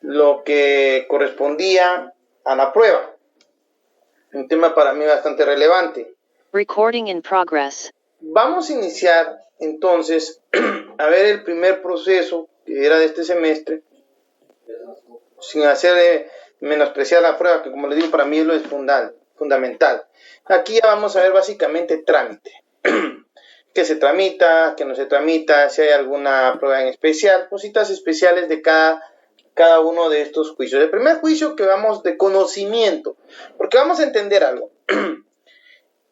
lo que correspondía a la prueba. Un tema para mí bastante relevante. Recording in progress. Vamos a iniciar entonces a ver el primer proceso que era de este semestre, sin hacer menospreciar la prueba, que como les digo, para mí es lo es fundamental. Aquí ya vamos a ver básicamente trámite. ¿Qué se tramita, qué no se tramita, si hay alguna prueba en especial, cositas especiales de cada uno de estos juicios. El primer juicio que vamos de conocimiento, porque vamos a entender algo.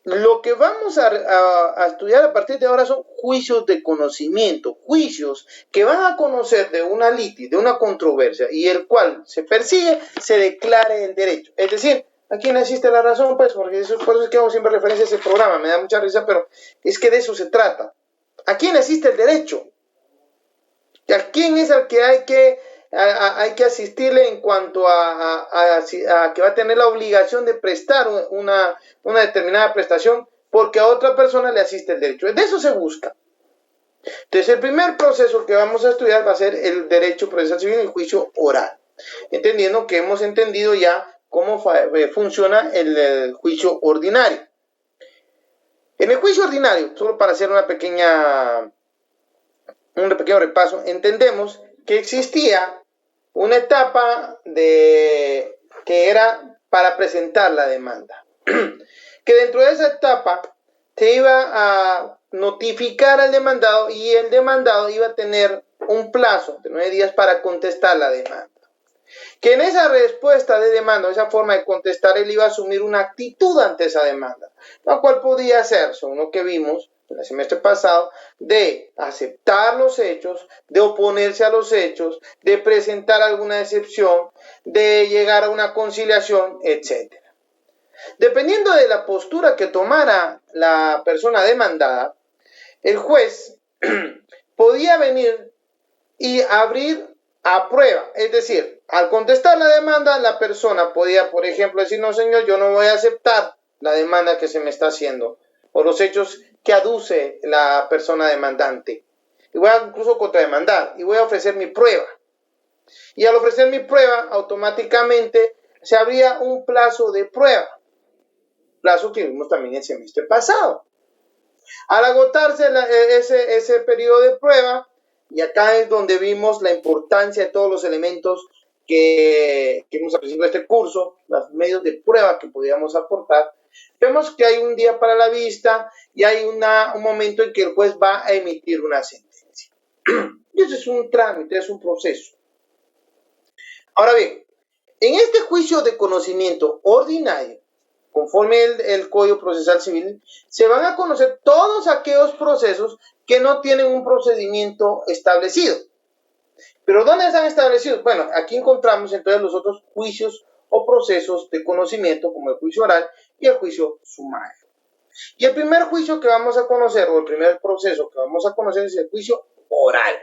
Lo que vamos a estudiar a partir de ahora son juicios de conocimiento, juicios que van a conocer de una litis, de una controversia, y el cual se persigue, se declare el derecho. Es decir, aquí no existe la razón, pues, porque por eso es que hago siempre referencia a ese programa, me da mucha risa, pero es que de eso se trata. ¿A quién existe el derecho? ¿A quién es el que hay que asistirle en cuanto a que va a tener la obligación de prestar una determinada prestación porque a otra persona le asiste el derecho? De eso se busca. Entonces, el primer proceso que vamos a estudiar va a ser el derecho procesal civil, el juicio oral, entendiendo que hemos entendido ya cómo funciona el juicio ordinario. En el juicio ordinario, solo para hacer un pequeño repaso, entendemos que existía una etapa que era para presentar la demanda, que dentro de esa etapa se iba a notificar al demandado y el demandado iba a tener un plazo de 9 días para contestar la demanda. Que en esa respuesta de demanda, esa forma de contestar, él iba a asumir una actitud ante esa demanda, la cual podía ser, según lo que vimos en el semestre pasado, de aceptar los hechos, de oponerse a los hechos, de presentar alguna excepción, de llegar a una conciliación, etc. Dependiendo de la postura que tomara la persona demandada, el juez podía venir y abrir a prueba, es decir, al contestar la demanda, la persona podía, por ejemplo, decir, no señor, yo no voy a aceptar la demanda que se me está haciendo, o los hechos que aduce la persona demandante, y voy a incluso contrademandar, y voy a ofrecer mi prueba, y al ofrecer mi prueba, automáticamente se abría un plazo de prueba, plazo que vimos también el semestre pasado. Al agotarse ese periodo de prueba, y acá es donde vimos la importancia de todos los elementos que hemos aprendido en este curso, los medios de prueba que podíamos aportar, vemos que hay un día para la vista y hay un momento en que el juez va a emitir una sentencia. Y eso es un trámite, es un proceso. Ahora bien, en este juicio de conocimiento ordinario, conforme el Código Procesal Civil, se van a conocer todos aquellos procesos que no tienen un procedimiento establecido. ¿Pero dónde están establecidos? Bueno, aquí encontramos entonces los otros juicios o procesos de conocimiento, como el juicio oral y el juicio sumario. Y el primer juicio que vamos a conocer, o el primer proceso que vamos a conocer, es el juicio oral.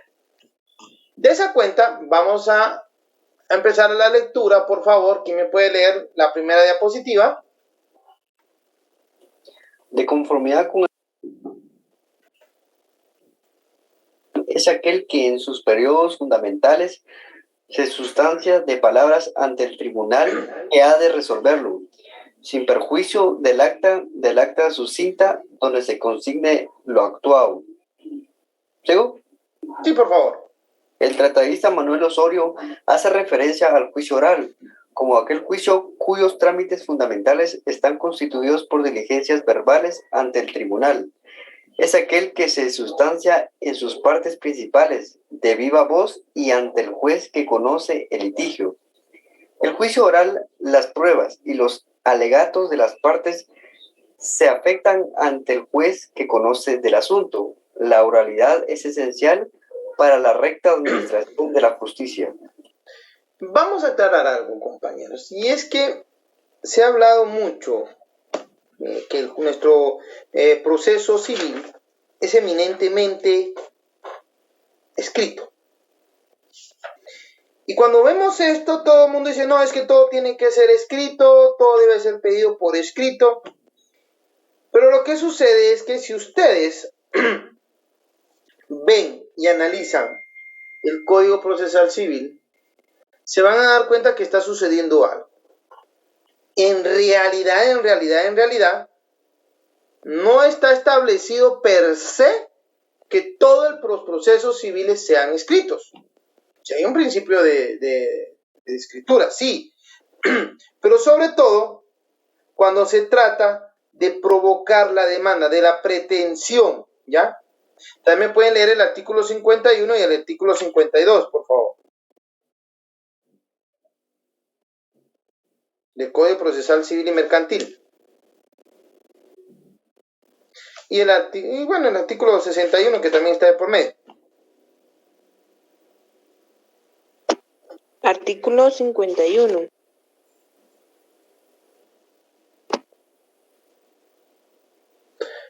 De esa cuenta, vamos a empezar la lectura. Por favor, ¿quién me puede leer la primera diapositiva? De conformidad con es aquel que en sus periodos fundamentales se sustancia de palabras ante el tribunal que ha de resolverlo, sin perjuicio del acta sucinta donde se consigne lo actuado. ¿Sigo? Sí, por favor. El tratadista Manuel Osorio hace referencia al juicio oral como aquel juicio cuyos trámites fundamentales están constituidos por diligencias verbales ante el tribunal. Es aquel que se sustancia en sus partes principales, de viva voz y ante el juez que conoce el litigio. El juicio oral, las pruebas y los alegatos de las partes se afectan ante el juez que conoce del asunto. La oralidad es esencial para la recta administración de la justicia. Vamos a aclarar algo, compañeros, y es que se ha hablado mucho que nuestro proceso civil es eminentemente escrito. Y cuando vemos esto, todo el mundo dice, no, es que todo tiene que ser escrito, todo debe ser pedido por escrito. Pero lo que sucede es que si ustedes ven y analizan el Código Procesal Civil, se van a dar cuenta que está sucediendo algo. En realidad, no está establecido per se que todos los procesos civiles sean escritos. Si hay un principio de escritura, sí, pero sobre todo cuando se trata de provocar la demanda, de la pretensión, ¿ya? También pueden leer el artículo 51 y el artículo 52, por favor. Del Código Procesal Civil y Mercantil. Y el artículo 61, que también está de por medio. Artículo 51.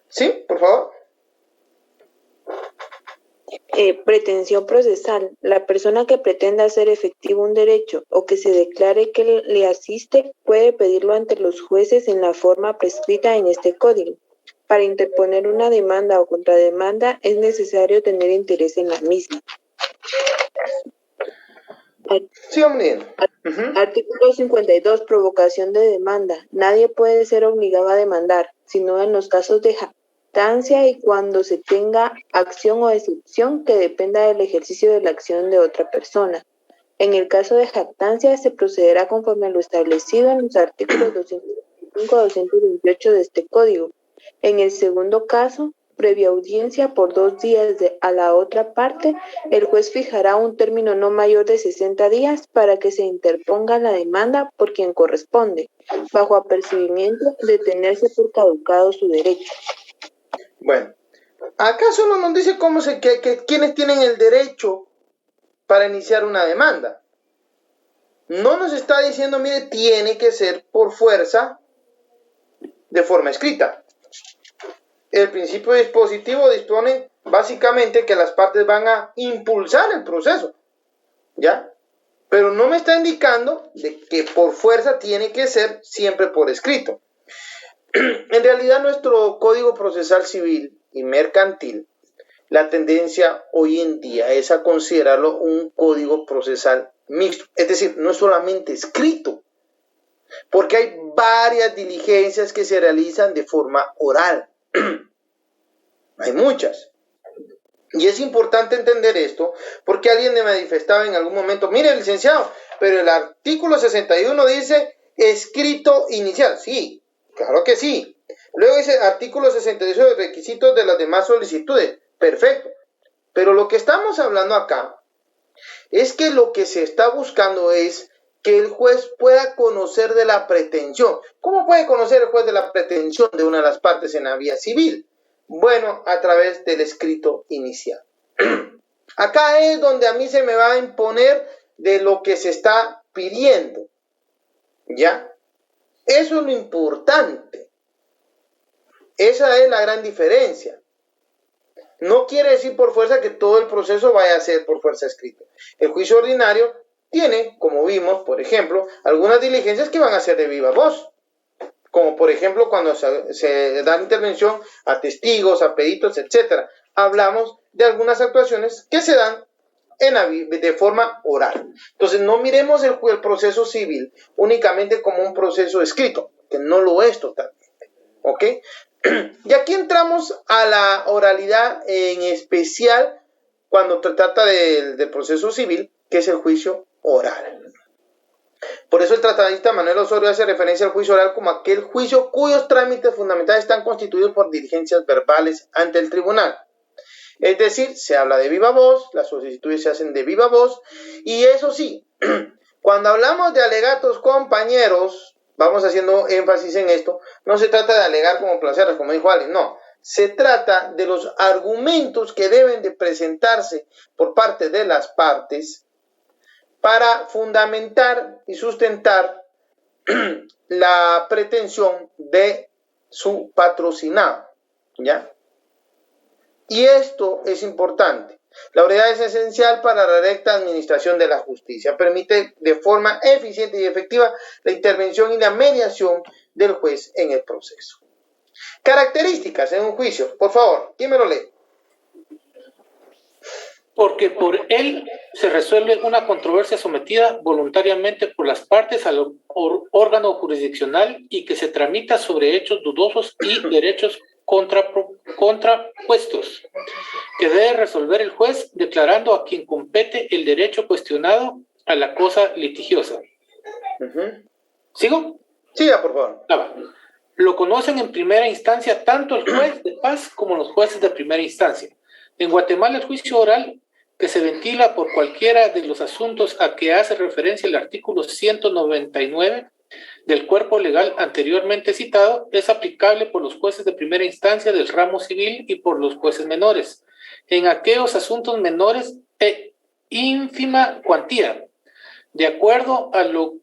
Sí, por favor. Pretensión procesal. La persona que pretenda hacer efectivo un derecho o que se declare que le asiste puede pedirlo ante los jueces en la forma prescrita en este código. Para interponer una demanda o contrademanda es necesario tener interés en la misma. Sigamos leyendo. Artículo 52. Provocación de demanda. Nadie puede ser obligado a demandar, sino en los casos de jactancia y cuando se tenga acción o excepción que dependa del ejercicio de la acción de otra persona. En el caso de jactancia se procederá conforme a lo establecido en los artículos 225 a 228 de este código. En el segundo caso, previa audiencia por 2 días a la otra parte, el juez fijará un término no mayor de 60 días para que se interponga la demanda por quien corresponde, bajo apercibimiento de tenerse por caducado su derecho. Bueno, acá solo nos dice quiénes tienen el derecho para iniciar una demanda. No nos está diciendo, mire, tiene que ser por fuerza de forma escrita. El principio dispositivo dispone básicamente que las partes van a impulsar el proceso, ¿ya? Pero no me está indicando de que por fuerza tiene que ser siempre por escrito. En realidad, nuestro Código Procesal Civil y Mercantil, la tendencia hoy en día es a considerarlo un código procesal mixto, es decir, no es solamente escrito, porque hay varias diligencias que se realizan de forma oral. Hay muchas. Y es importante entender esto porque alguien me manifestaba en algún momento, mire, licenciado, pero el artículo 61 dice escrito inicial. Sí, claro que sí. Luego dice artículo 68, requisitos de las demás solicitudes. Perfecto. Pero lo que estamos hablando acá es que lo que se está buscando es que el juez pueda conocer de la pretensión. ¿Cómo puede conocer el juez de la pretensión de una de las partes en la vía civil? Bueno, a través del escrito inicial. Acá es donde a mí se me va a imponer de lo que se está pidiendo. ¿Ya? Eso es lo importante. Esa es la gran diferencia. No quiere decir por fuerza que todo el proceso vaya a ser por fuerza escrito. El juicio ordinario tiene, como vimos, por ejemplo, algunas diligencias que van a ser de viva voz. Como por ejemplo cuando se da intervención a testigos, a peritos, etc. Hablamos de algunas actuaciones que se dan de forma oral. Entonces no miremos el proceso civil únicamente como un proceso escrito, que no lo es totalmente. ¿Ok? Y aquí entramos a la oralidad en especial cuando se trata del proceso civil, que es el juicio oral. Por eso el tratadista Manuel Osorio hace referencia al juicio oral como aquel juicio cuyos trámites fundamentales están constituidos por diligencias verbales ante el tribunal. Es decir, se habla de viva voz, las solicitudes se hacen de viva voz, y eso sí, cuando hablamos de alegatos compañeros, vamos haciendo énfasis en esto, no se trata de alegar como placeres, como dijo alguien, no. Se trata de los argumentos que deben de presentarse por parte de las partes para fundamentar y sustentar la pretensión de su patrocinado, ¿ya? Y esto es importante. La oralidad es esencial para la recta administración de la justicia. Permite de forma eficiente y efectiva la intervención y la mediación del juez en el proceso. Características en un juicio. Por favor, ¿quién me lo lee? porque por él se resuelve una controversia sometida voluntariamente por las partes al órgano jurisdiccional y que se tramita sobre hechos dudosos y derechos contrapuestos, que debe resolver el juez declarando a quien compete el derecho cuestionado a la cosa litigiosa. ¿Sigo? Siga, por favor. Lo conocen en primera instancia tanto el juez de paz como los jueces de primera instancia. En Guatemala, el juicio oral que se ventila por cualquiera de los asuntos a que hace referencia el artículo 199 del cuerpo legal anteriormente citado es aplicable por los jueces de primera instancia del ramo civil y por los jueces menores, en aquellos asuntos menores de ínfima cuantía, de acuerdo a lo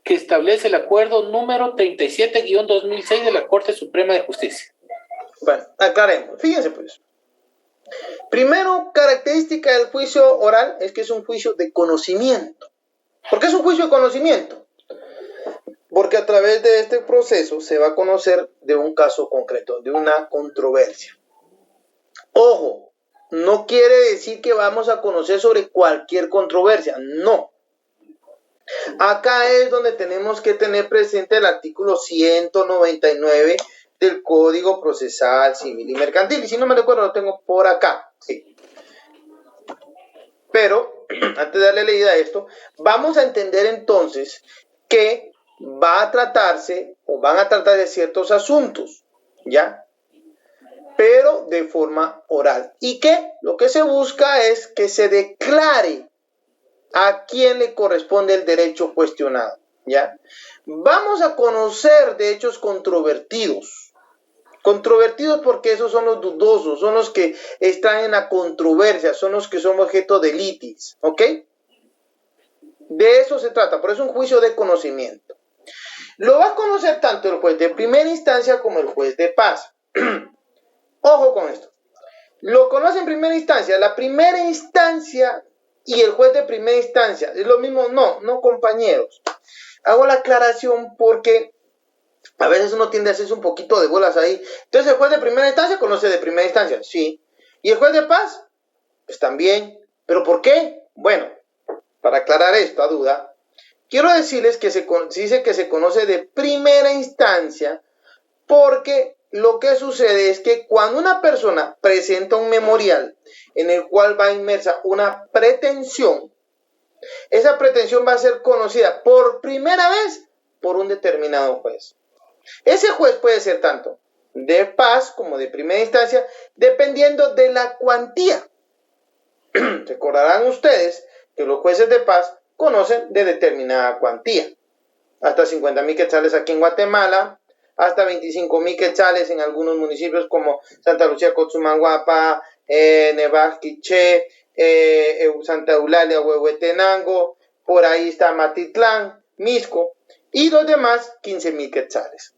que establece el acuerdo número 37-2006 de la Corte Suprema de Justicia. Bueno, aclaremos. Fíjense pues. Primero, característica del juicio oral es que es un juicio de conocimiento. ¿Por qué es un juicio de conocimiento? Porque a través de este proceso se va a conocer de un caso concreto, de una controversia. Ojo, no quiere decir que vamos a conocer sobre cualquier controversia, no. Acá es donde tenemos que tener presente el artículo 199 del Código Procesal Civil y Mercantil. Y si no me recuerdo, lo tengo por acá. Sí. Pero, antes de darle leída a esto, vamos a entender entonces que va a tratarse o van a tratar de ciertos asuntos, ¿ya? Pero de forma oral. Y que lo que se busca es que se declare a quién le corresponde el derecho cuestionado, ¿ya? Vamos a conocer de hechos controvertidos. Controvertidos porque esos son los dudosos, son los que están en la controversia, son los que son objeto de litis, ¿ok? De eso se trata, por eso es un juicio de conocimiento. Lo va a conocer tanto el juez de primera instancia como el juez de paz. Ojo con esto. Lo conoce en primera instancia. La primera instancia y el juez de primera instancia es lo mismo. No, compañeros. Hago la aclaración porque a veces uno tiende a hacerse un poquito de bolas ahí. Entonces el juez de primera instancia conoce de primera instancia, sí. ¿Y el juez de paz? Pues también. ¿Pero por qué? Bueno, para aclarar esta duda, quiero decirles que se dice que se conoce de primera instancia porque lo que sucede es que cuando una persona presenta un memorial en el cual va inmersa una pretensión, esa pretensión va a ser conocida por primera vez por un determinado juez. Ese juez puede ser tanto de paz como de primera instancia, dependiendo de la cuantía. Recordarán ustedes que los jueces de paz conocen de determinada cuantía. Hasta 50,000 quetzales aquí en Guatemala, hasta 25,000 quetzales en algunos municipios como Santa Lucía, Cotzumanguapa, Nevaj, Quiché, Santa Eulalia, Huehuetenango, por ahí está Matitlán, Misco, y los demás 15,000 quetzales.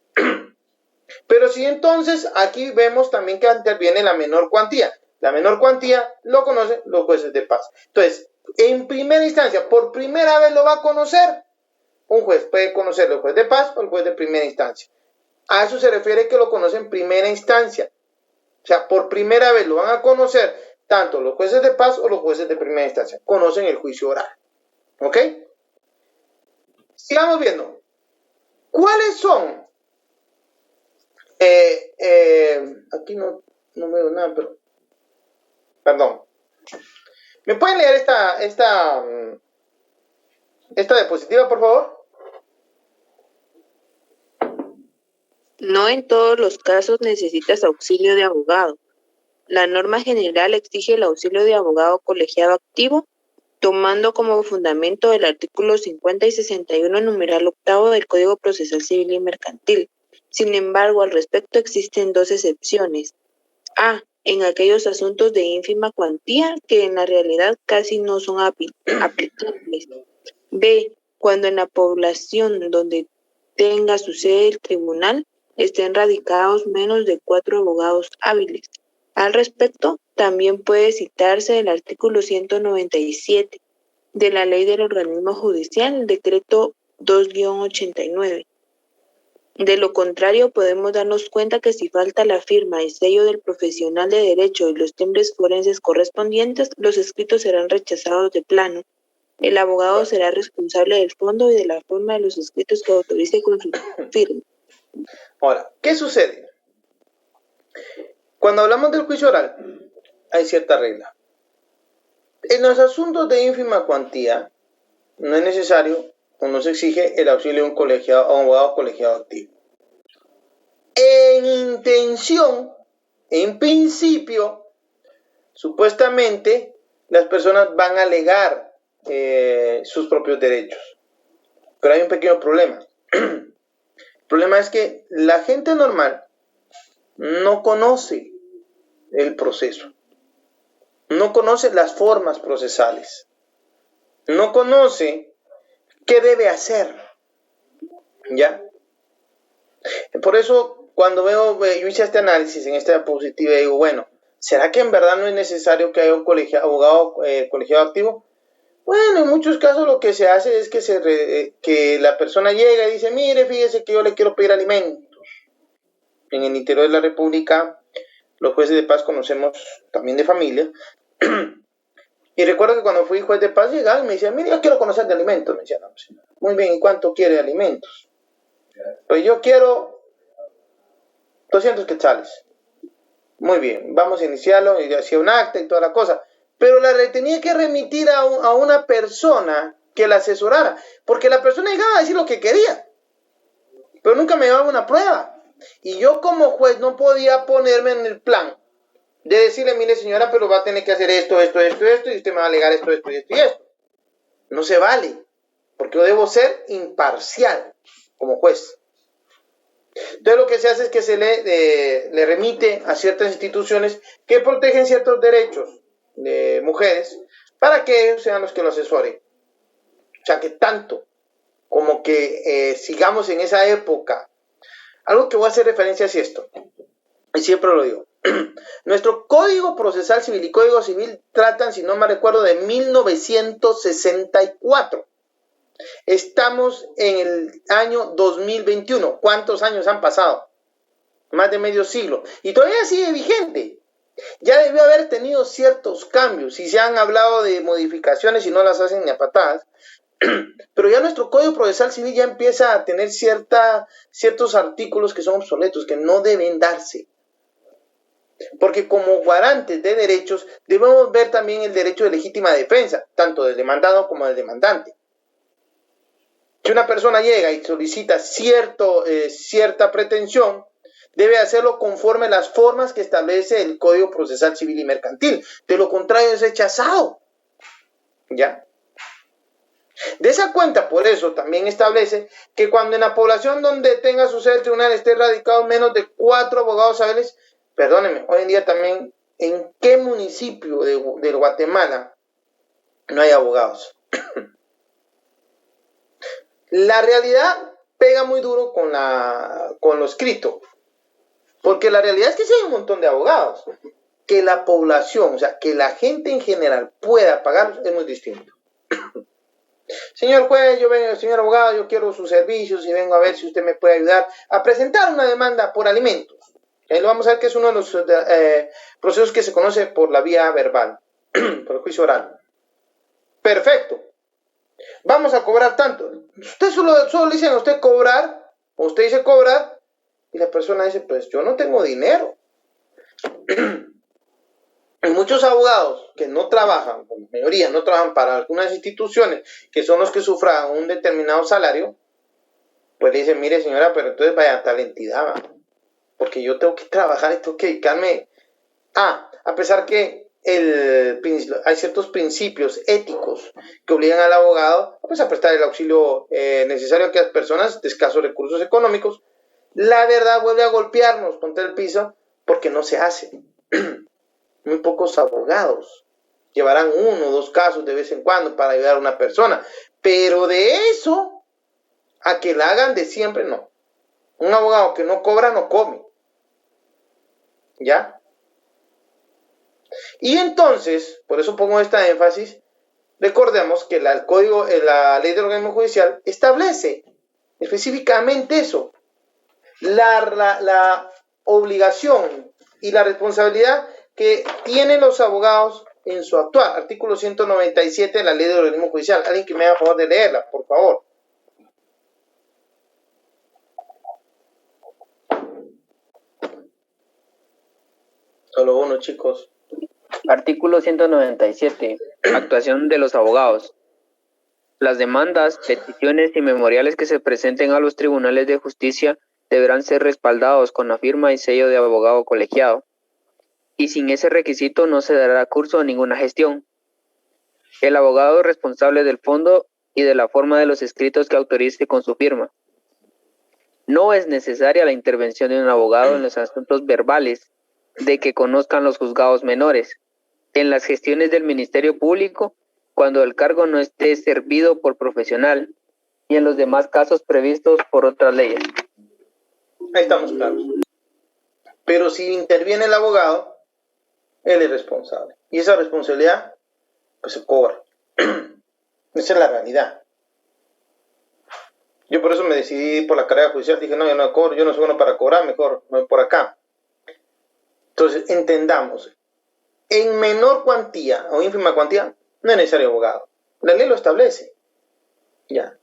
Pero si entonces aquí vemos también que interviene la menor cuantía. La menor cuantía lo conocen los jueces de paz. Entonces, en primera instancia, por primera vez lo va a conocer un juez. Puede conocerlo el juez de paz o el juez de primera instancia. A eso se refiere que lo conoce en primera instancia. O sea, por primera vez lo van a conocer tanto los jueces de paz o los jueces de primera instancia. Conocen el juicio oral. ¿Ok? Sigamos viendo. ¿Cuáles son? Aquí no veo nada, pero... Perdón. ¿Me pueden leer esta diapositiva, por favor? No en todos los casos necesitas auxilio de abogado. La norma general exige el auxilio de abogado colegiado activo, tomando como fundamento el artículo 50 y 61, numeral octavo del Código Procesal Civil y Mercantil. Sin embargo, al respecto existen dos excepciones. A, en aquellos asuntos de ínfima cuantía que en la realidad casi no son aplicables. B, cuando en la población donde tenga su sede el tribunal estén radicados menos de 4 abogados hábiles. Al respecto, también puede citarse el artículo 197 de la Ley del Organismo Judicial, el decreto 2-89. De lo contrario, podemos darnos cuenta que si falta la firma y sello del profesional de derecho y los timbres forenses correspondientes, los escritos serán rechazados de plano. El abogado será responsable del fondo y de la forma de los escritos que autorice con su firma. Ahora, ¿qué sucede? Cuando hablamos del juicio oral, hay cierta regla. En los asuntos de ínfima cuantía, no es necesario o no se exige el auxilio de un colegiado o un abogado colegiado activo. En intención, en principio, supuestamente, las personas van a alegar sus propios derechos. Pero hay un pequeño problema. El problema es que la gente normal no conoce el proceso, no conoce las formas procesales, no conoce qué debe hacer, ¿ya? Por eso, cuando yo hice este análisis en esta diapositiva, digo, bueno, ¿será que en verdad no es necesario que haya un abogado colegiado activo? Bueno, en muchos casos lo que se hace es que la persona llega y dice, mire, fíjese que yo le quiero pedir alimentos. En el interior de la República, los jueces de paz conocemos también de familia. Y recuerdo que cuando fui juez de paz llegaba y me decía, mire, yo quiero conocer de alimentos. Me decía, no, señora, muy bien, ¿y cuánto quiere de alimentos? Pues yo quiero 200 quetzales. Muy bien, vamos a iniciarlo, y hacía un acta y toda la cosa. Pero le tenía que remitir a una persona que la asesorara, porque la persona llegaba a decir lo que quería, pero nunca me llevaba una prueba. Y yo como juez no podía ponerme en el plan de decirle, mire señora, pero va a tener que hacer esto, y usted me va a alegar esto y esto. No se vale, porque yo debo ser imparcial como juez. Entonces lo que se hace es que se le remite a ciertas instituciones que protegen ciertos derechos de mujeres para que ellos sean los que lo asesoren. O sea que tanto como que sigamos en esa época. Algo que voy a hacer referencia es esto, y siempre lo digo. Nuestro Código Procesal Civil y Código Civil tratan, si no me recuerdo, de 1964. Estamos en el año 2021. ¿Cuántos años han pasado? Más de medio siglo. Y todavía sigue vigente. Ya debió haber tenido ciertos cambios. Si se han hablado de modificaciones y no las hacen ni a patadas. Pero ya nuestro Código Procesal Civil ya empieza a tener ciertos artículos que son obsoletos, que no deben darse. Porque como garantes de derechos debemos ver también el derecho de legítima defensa, tanto del demandado como del demandante. Si una persona llega y solicita cierta pretensión, debe hacerlo conforme las formas que establece el Código Procesal Civil y Mercantil. De lo contrario es rechazado. ¿Ya? De esa cuenta, por eso también establece que cuando en la población donde tenga su sede el tribunal esté radicado menos de 4 abogados civiles, perdónenme, hoy en día también, ¿en qué municipio de Guatemala no hay abogados? La realidad pega muy duro con lo escrito, porque la realidad es que sí hay un montón de abogados. Que la población, o sea, que la gente en general pueda pagarlos es muy distinto. Señor juez, señor abogado, yo quiero sus servicios y vengo a ver si usted me puede ayudar a presentar una demanda por alimentos. Lo vamos a ver que es uno de los procesos que se conoce por la vía verbal, por el juicio oral. Perfecto. Vamos a cobrar tanto. Usted solo le dicen a usted cobrar, o usted dice cobrar, y la persona dice, pues yo no tengo dinero. Hay muchos abogados que no trabajan, la mayoría no trabajan para algunas instituciones, que son los que sufran un determinado salario, pues le dicen, mire señora, pero entonces vaya a tal entidad, ¿va? Porque yo tengo que trabajar y tengo que dedicarme a pesar que hay ciertos principios éticos que obligan al abogado pues, a prestar el auxilio necesario a aquellas personas de escasos recursos económicos, la verdad vuelve a golpearnos contra el piso porque no se hace. Muy pocos abogados llevarán 1 o 2 casos de vez en cuando para ayudar a una persona, pero de eso a que la hagan de siempre, no. Un abogado que no cobra no come. ¿Ya? Y entonces, por eso pongo esta énfasis, recordemos que la ley del organismo judicial establece específicamente eso. la obligación y la responsabilidad que tienen los abogados en su actuar. Artículo 197 de la Ley de Organismo Judicial. Alguien que me haga favor de leerla, por favor. Solo uno, chicos. Artículo 197. Actuación de los abogados. Las demandas, peticiones y memoriales que se presenten a los tribunales de justicia deberán ser respaldados con la firma y sello de abogado colegiado, y sin ese requisito no se dará curso a ninguna gestión. El abogado es responsable del fondo y de la forma de los escritos que autorice con su firma. No es necesaria la intervención de un abogado en los asuntos verbales de que conozcan los juzgados menores, en las gestiones del Ministerio Público, cuando el cargo no esté servido por profesional, y en los demás casos previstos por otras leyes. Ahí estamos claros. Pero si interviene el abogado, él es responsable. Y esa responsabilidad, pues se cobra. Esa es la realidad. Yo por eso me decidí por la carrera judicial. Dije, no, yo no cobro, yo no soy bueno para cobrar, mejor me voy por acá. Entonces, entendamos. En menor cuantía o ínfima cuantía, no es necesario abogado. La ley lo establece. Ya.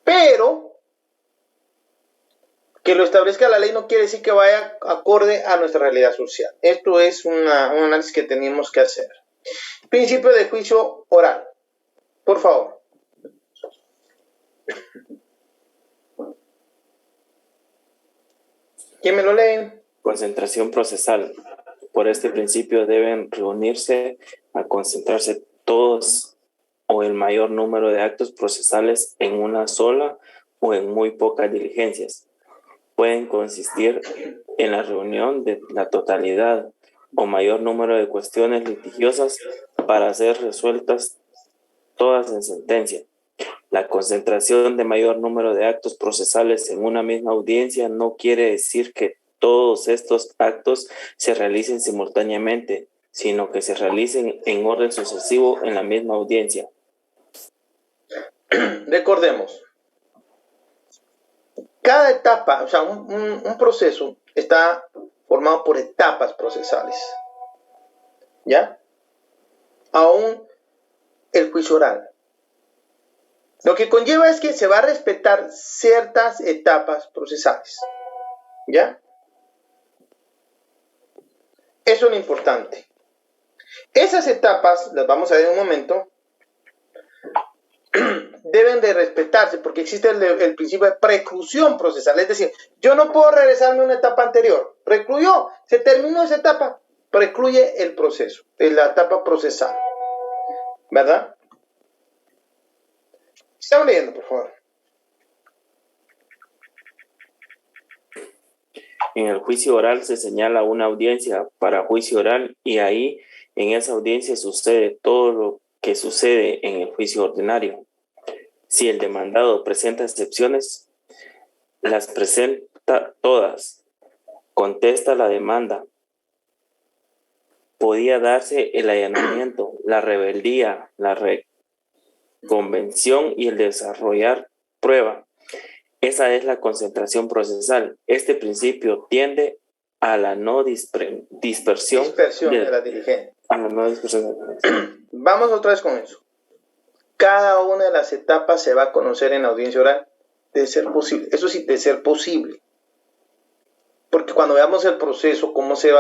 Pero que lo establezca la ley no quiere decir que vaya acorde a nuestra realidad social. Esto es un análisis que tenemos que hacer. Principio de juicio oral. Por favor. ¿Quién me lo lee? Concentración procesal. Por este principio deben reunirse a concentrarse todos o el mayor número de actos procesales en una sola o en muy pocas diligencias. Pueden consistir en la reunión de la totalidad o mayor número de cuestiones litigiosas para ser resueltas todas en sentencia. La concentración de mayor número de actos procesales en una misma audiencia no quiere decir que todos estos actos se realicen simultáneamente, sino que se realicen en orden sucesivo en la misma audiencia. Recordemos, cada etapa, o sea, un proceso está formado por etapas procesales. ¿Ya? Aún el juicio oral. Lo que conlleva es que se va a respetar ciertas etapas procesales. ¿Ya? Eso es lo importante. Esas etapas, las vamos a ver en un momento, deben de respetarse porque existe el principio de preclusión procesal. Es decir, yo no puedo regresarme a una etapa anterior. Precluyó, se terminó esa etapa, precluye el proceso, la etapa procesal. ¿Verdad? Estamos leyendo, por favor. En el juicio oral se señala una audiencia para juicio oral y ahí en esa audiencia sucede todo lo que sucede en el juicio ordinario. Si el demandado presenta excepciones, las presenta todas. Contesta la demanda. Podía darse el allanamiento, la rebeldía, la reconvención y el desarrollar prueba. Esa es la concentración procesal. Este principio tiende a la no dispersión de la diligencia. A la no dispersión. Vamos otra vez con eso. Cada una de las etapas se va a conocer en la audiencia oral, de ser posible. Eso sí, de ser posible. Porque cuando veamos el proceso, cómo se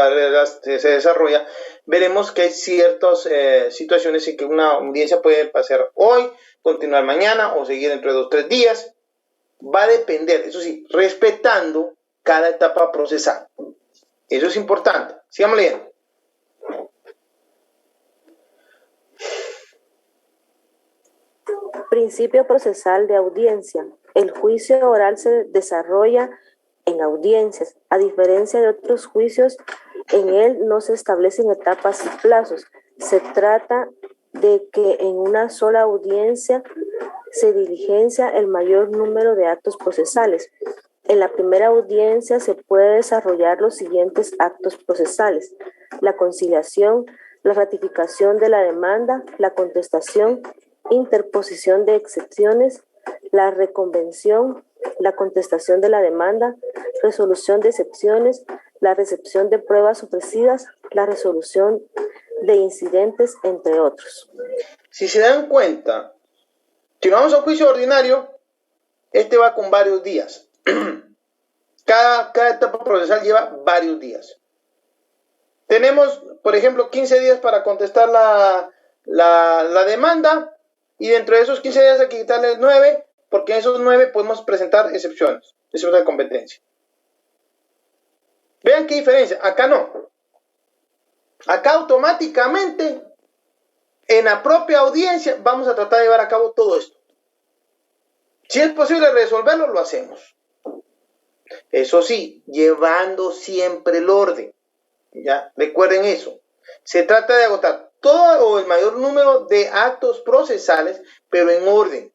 desarrolla, veremos que hay ciertas situaciones en que una audiencia puede pasar hoy, continuar mañana o seguir dentro de 2 o 3 días. Va a depender, eso sí, respetando cada etapa procesal. Eso es importante. Sigamos leyendo. Principio procesal de audiencia. El juicio oral se desarrolla en audiencias. A diferencia de otros juicios, en él no se establecen etapas y plazos. Se trata de que en una sola audiencia se diligencia el mayor número de actos procesales. En la primera audiencia se puede desarrollar los siguientes actos procesales: la conciliación, la ratificación de la demanda, la contestación, interposición de excepciones, la reconvención, la contestación de la demanda, resolución de excepciones, la recepción de pruebas ofrecidas, la resolución de incidentes, entre otros. Si se dan cuenta, si nos vamos a un juicio ordinario, este va con varios días. Cada etapa procesal lleva varios días. Tenemos, por ejemplo, 15 días para contestar la demanda, y dentro de esos 15 días hay que quitarle 9, porque en esos 9 podemos presentar excepciones de competencia. Vean qué diferencia. Acá no. Acá automáticamente, en la propia audiencia, vamos a tratar de llevar a cabo todo esto. Si es posible resolverlo, lo hacemos. Eso sí, llevando siempre el orden. ¿Ya? Recuerden eso. Se trata de agotar todo o el mayor número de actos procesales, pero en orden.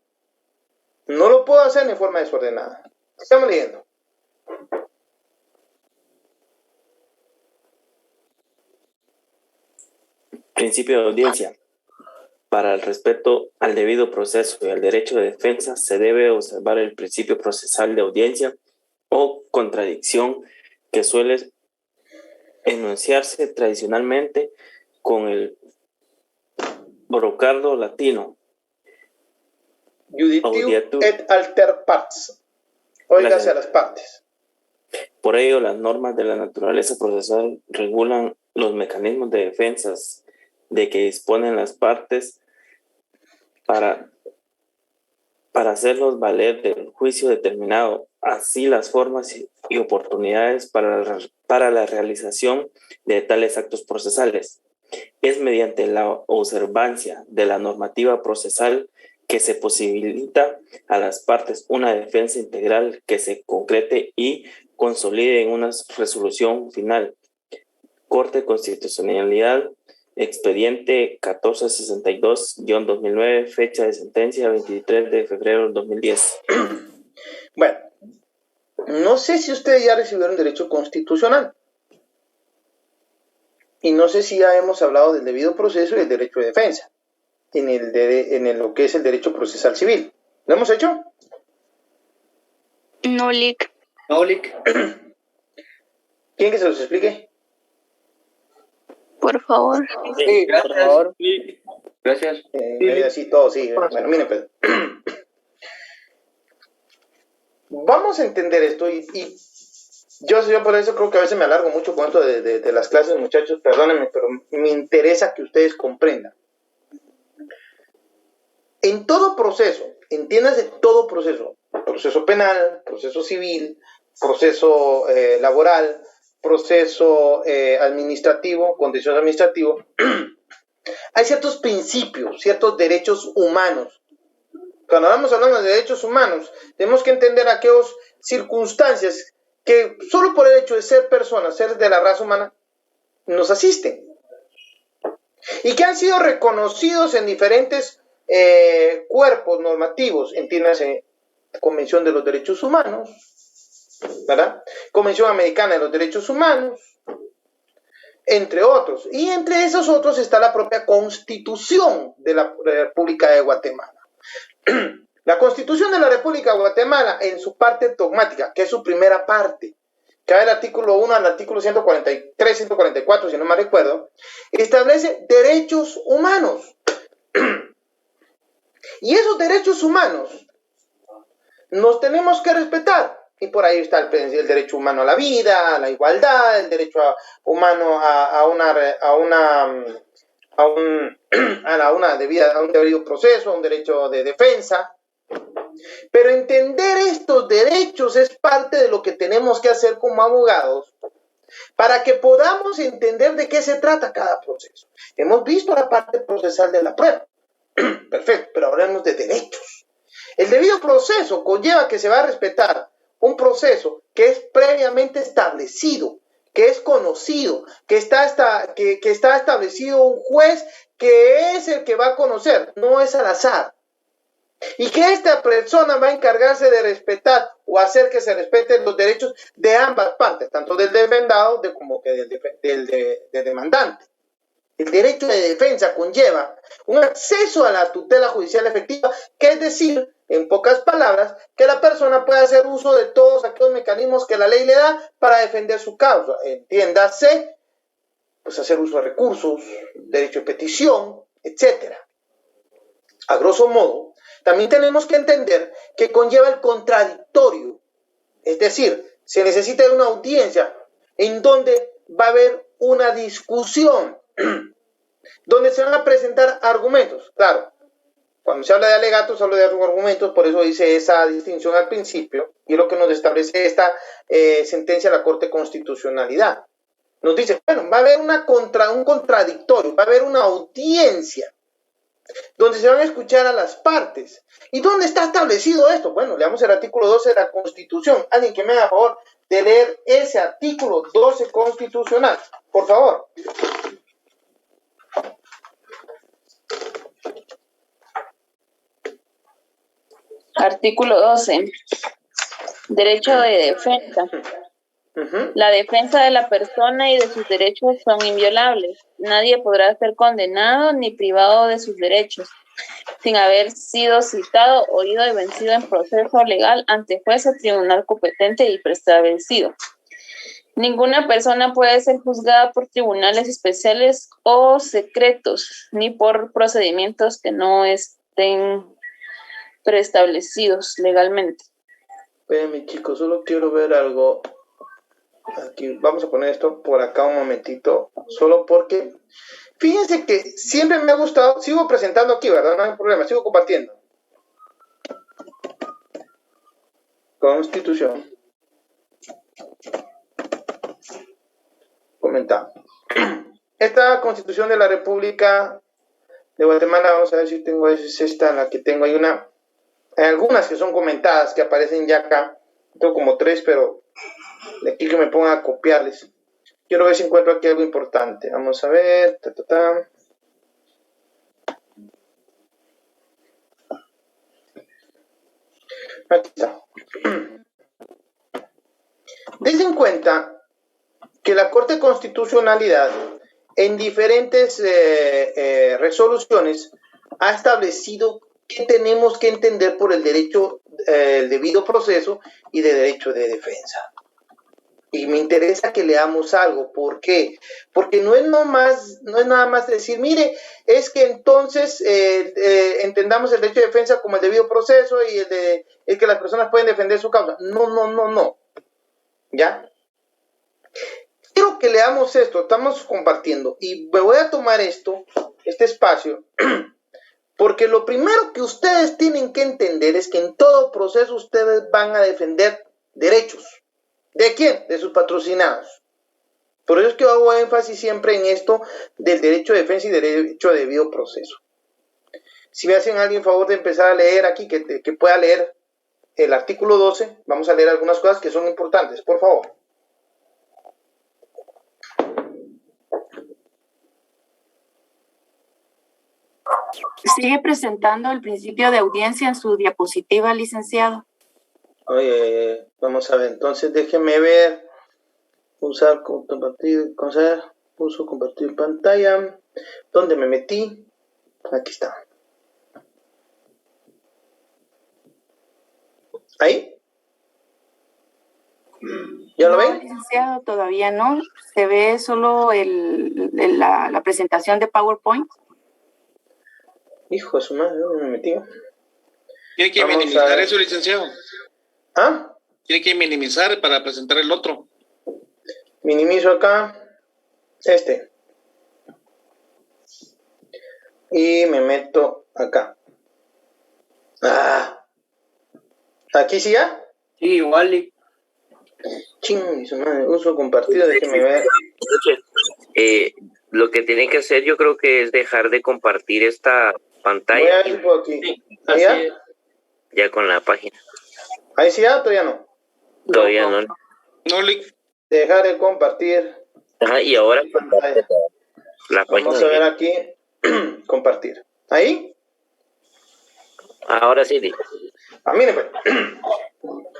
No lo puedo hacer en forma desordenada. Estamos leyendo. Principio de audiencia. Para el respeto al debido proceso y al derecho de defensa, se debe observar el principio procesal de audiencia o contradicción que suele enunciarse tradicionalmente con el brocardo latino. Juditiu et alter partes. Óigase a las partes. Por ello, las normas de la naturaleza procesal regulan los mecanismos de defensas de que disponen las partes para hacerlos valer del juicio determinado, así las formas y oportunidades para la realización de tales actos procesales. Es mediante la observancia de la normativa procesal que se posibilita a las partes una defensa integral que se concrete y consolide en una resolución final. Corte de Constitucionalidad, expediente 1462-2009, fecha de sentencia 23 de febrero del 2010. Bueno, no sé si ustedes ya recibieron derecho constitucional. Y no sé si ya hemos hablado del debido proceso y el derecho de defensa en lo que es el derecho procesal civil. ¿Lo hemos hecho? No, Lic. No, Lic. ¿Quién que se los explique? Por favor. Sí, gracias. Por favor. Gracias. Así todo, sí. Bueno, miren, pues. Vamos a entender esto y yo por eso creo que a veces me alargo mucho con esto de las clases, muchachos, perdónenme, pero me interesa que ustedes comprendan. En todo proceso, entiéndase todo proceso, proceso penal, proceso civil, proceso laboral, proceso administrativo, contencioso administrativo, hay ciertos principios, ciertos derechos humanos. Cuando vamos hablando de derechos humanos, tenemos que entender aquellas circunstancias que solo por el hecho de ser personas, ser de la raza humana, nos asisten. Y que han sido reconocidos en diferentes cuerpos normativos, entiéndase, Convención de los Derechos Humanos, ¿verdad? Convención Americana de los Derechos Humanos, entre otros. Y entre esos otros está la propia Constitución de la República de Guatemala. La Constitución de la República de Guatemala, en su parte dogmática, que es su primera parte, que va del artículo 1 al artículo 143, 144, si no me recuerdo, establece derechos humanos. Y esos derechos humanos nos tenemos que respetar. Y por ahí está el derecho humano a la vida, a la igualdad, el derecho humano a un debido proceso, a un derecho de defensa. Pero entender estos derechos es parte de lo que tenemos que hacer como abogados para que podamos entender de qué se trata cada proceso. Hemos visto la parte procesal de la prueba. Perfecto, pero hablemos de derechos. El debido proceso conlleva que se va a respetar un proceso que es previamente establecido, que es conocido, que está establecido un juez que es el que va a conocer, no es al azar. Y que esta persona va a encargarse de respetar o hacer que se respeten los derechos de ambas partes, tanto del demandado como que del demandante. El derecho de defensa conlleva un acceso a la tutela judicial efectiva, que es decir, en pocas palabras, que la persona pueda hacer uso de todos aquellos mecanismos que la ley le da para defender su causa. Entiéndase, pues hacer uso de recursos, derecho de petición, etc. A grosso modo, también tenemos que entender que conlleva el contradictorio. Es decir, se necesita una audiencia en donde va a haber una discusión, donde se van a presentar argumentos. Claro, cuando se habla de alegatos, se habla de argumentos, por eso hice esa distinción al principio, y es lo que nos establece esta sentencia de la Corte de Constitucionalidad. Nos dice, bueno, va a haber un contradictorio, va a haber una audiencia, donde se van a escuchar a las partes. ¿Y dónde está establecido esto? Bueno, leamos el artículo 12 de la Constitución. Alguien que me haga favor de leer ese artículo 12 constitucional, por favor. Artículo 12. Derecho de defensa. La defensa de la persona y de sus derechos son inviolables. Nadie podrá ser condenado ni privado de sus derechos sin haber sido citado, oído y vencido en proceso legal ante juez o tribunal competente y preestablecido. Ninguna persona puede ser juzgada por tribunales especiales o secretos, ni por procedimientos que no estén preestablecidos legalmente. Espérenme, chicos, solo quiero ver algo. Aquí, vamos a poner esto por acá un momentito, solo porque fíjense que siempre me ha gustado, sigo presentando aquí, ¿verdad? No hay problema, sigo compartiendo. Constitución. Comenta. Esta Constitución de la República de Guatemala, vamos a ver si tengo, es esta la que tengo, hay algunas que son comentadas, que aparecen ya acá, tengo como 3, pero de aquí que me pongan a copiarles. Quiero ver si encuentro aquí algo importante. Vamos a ver. Aquí está. Dense en cuenta que la Corte de Constitucionalidad en diferentes resoluciones ha establecido que tenemos que entender por el derecho, el debido proceso y de derecho de defensa. Y me interesa que leamos algo. ¿Por qué? Porque no es nada más decir, mire, es que entonces entendamos el derecho de defensa como el debido proceso y el que las personas pueden defender su causa. No. ¿Ya? Quiero que leamos esto, estamos compartiendo. Y me voy a tomar este espacio, porque lo primero que ustedes tienen que entender es que en todo proceso ustedes van a defender derechos. ¿De quién? De sus patrocinados. Por eso es que hago énfasis siempre en esto del derecho de defensa y derecho de debido proceso. Si me hacen alguien favor de empezar a leer aquí, que pueda leer el artículo 12, vamos a leer algunas cosas que son importantes, por favor. Sigue presentando el principio de audiencia en su diapositiva, licenciado. Oye, vamos a ver, entonces déjeme ver, compartir pantalla, ¿dónde me metí? Aquí está. ¿Ahí? ¿Ya lo ven? Licenciado, todavía no, se ve solo la presentación de PowerPoint. Hijo de su madre, ¿dónde me metí? Tiene que minimizar eso, licenciado. ¿Ah? Tiene que minimizar para presentar el otro. Minimizo acá y me meto acá. ¿Aquí sí ya? Sí, igual. Ching, su madre, uso compartido, déjeme ver. Lo que tienen que hacer yo creo que es dejar de compartir esta pantalla. Voy a ir por aquí. Sí, ¿Ahí ya? Ya con la página. ¿Ahí sí ya? ¿Todavía no? Todavía no. Dejar de compartir. Ajá, y ahora la página. Vamos a ver aquí. Compartir. ¿Ahí? Ahora sí. Miren, pues.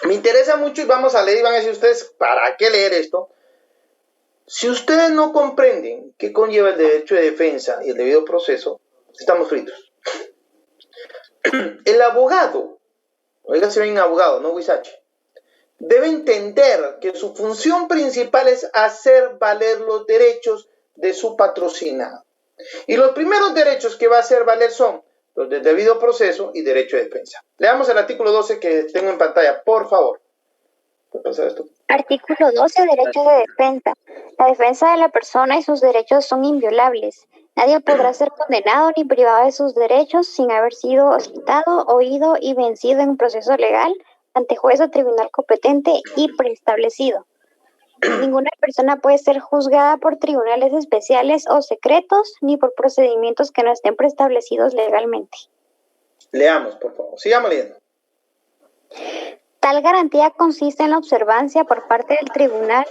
Me interesa mucho y vamos a leer y van a decir ustedes, ¿para qué leer esto? Si ustedes no comprenden qué conlleva el derecho de defensa y el debido proceso, estamos fritos. El abogado Oiga, si bien abogado, no Huizache, debe entender que su función principal es hacer valer los derechos de su patrocinado. Y los primeros derechos que va a hacer valer son los del debido proceso y derecho de defensa. Leamos el artículo 12 que tengo en pantalla, por favor. ¿Puedo pasar esto? Artículo 12, derecho de defensa. La defensa de la persona y sus derechos son inviolables. Nadie podrá ser condenado ni privado de sus derechos sin haber sido citado, oído y vencido en un proceso legal ante juez o tribunal competente y preestablecido. Ninguna persona puede ser juzgada por tribunales especiales o secretos ni por procedimientos que no estén preestablecidos legalmente. Leamos, por favor. Sigamos leyendo. Tal garantía consiste en la observancia por parte del tribunal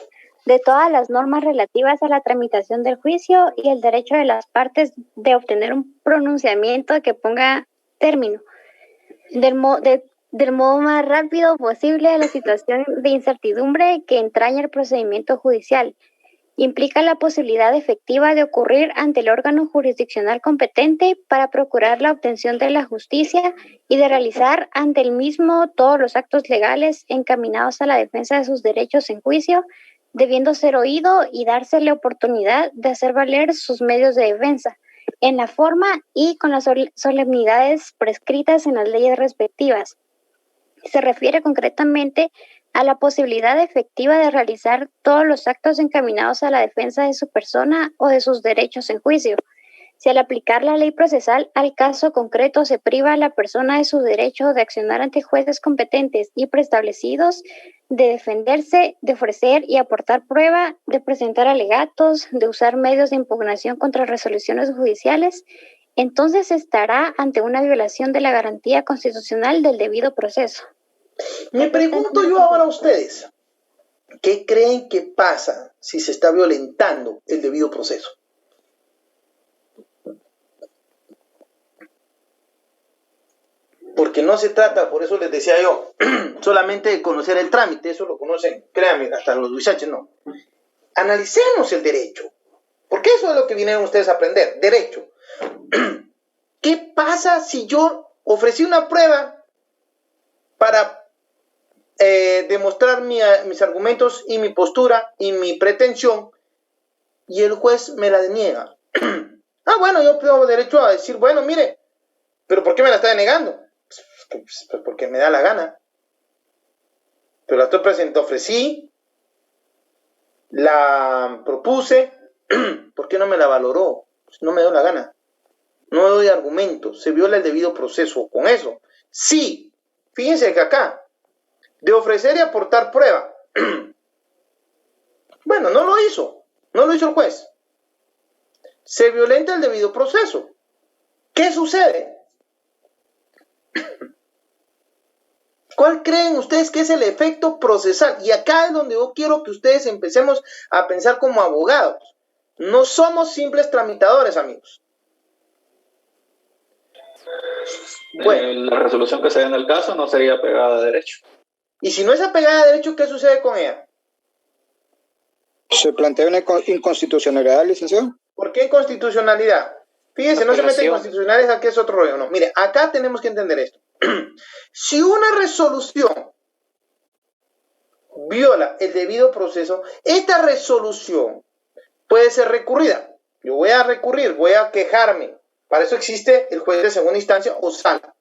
de todas las normas relativas a la tramitación del juicio y el derecho de las partes de obtener un pronunciamiento que ponga término del modo más rápido posible a la situación de incertidumbre que entraña el procedimiento judicial. Implica la posibilidad efectiva de ocurrir ante el órgano jurisdiccional competente para procurar la obtención de la justicia y de realizar ante el mismo todos los actos legales encaminados a la defensa de sus derechos en juicio, debiendo ser oído y dársele oportunidad de hacer valer sus medios de defensa, en la forma y con las solemnidades prescritas en las leyes respectivas. Se refiere concretamente a la posibilidad efectiva de realizar todos los actos encaminados a la defensa de su persona o de sus derechos en juicio. Si al aplicar la ley procesal al caso concreto se priva a la persona de su derecho de accionar ante jueces competentes y preestablecidos, de defenderse, de ofrecer y aportar prueba, de presentar alegatos, de usar medios de impugnación contra resoluciones judiciales, entonces estará ante una violación de la garantía constitucional del debido proceso. Me pregunto yo ahora a ustedes, ¿qué creen que pasa si se está violentando el debido proceso? Porque no se trata, por eso les decía yo, solamente de conocer el trámite, eso lo conocen, créanme, hasta los huizaches no. Analicemos el derecho, porque eso es lo que vinieron ustedes a aprender, derecho. ¿Qué pasa si yo ofrecí una prueba para demostrar mis argumentos y mi postura y mi pretensión y el juez me la deniega? Bueno, yo tengo derecho a decir, bueno, mire, pero ¿por qué me la está denegando? Pues porque me da la gana. Pero la estoy presentando, ofrecí, la propuse, ¿por qué no me la valoró? Pues no me dio la gana. No doy argumentos, se viola el debido proceso con eso. Sí, fíjense que acá, de ofrecer y aportar prueba. Bueno, no lo hizo el juez. Se violenta el debido proceso. ¿Qué sucede? ¿Cuál creen ustedes que es el efecto procesal? Y acá es donde yo quiero que ustedes empecemos a pensar como abogados. No somos simples tramitadores, amigos. Bueno, la resolución que se dé en el caso no sería apegada a derecho. Y si no es apegada a derecho, ¿qué sucede con ella? ¿Se plantea una inconstitucionalidad, licenciado? ¿Por qué inconstitucionalidad? Fíjense, no se mete en constitucionales, aquí es otro rollo, no. Mire, acá tenemos que entender esto. Si una resolución viola el debido proceso, esta resolución puede ser recurrida. Yo voy a recurrir, voy a quejarme. Para eso existe el juez de segunda instancia o sala.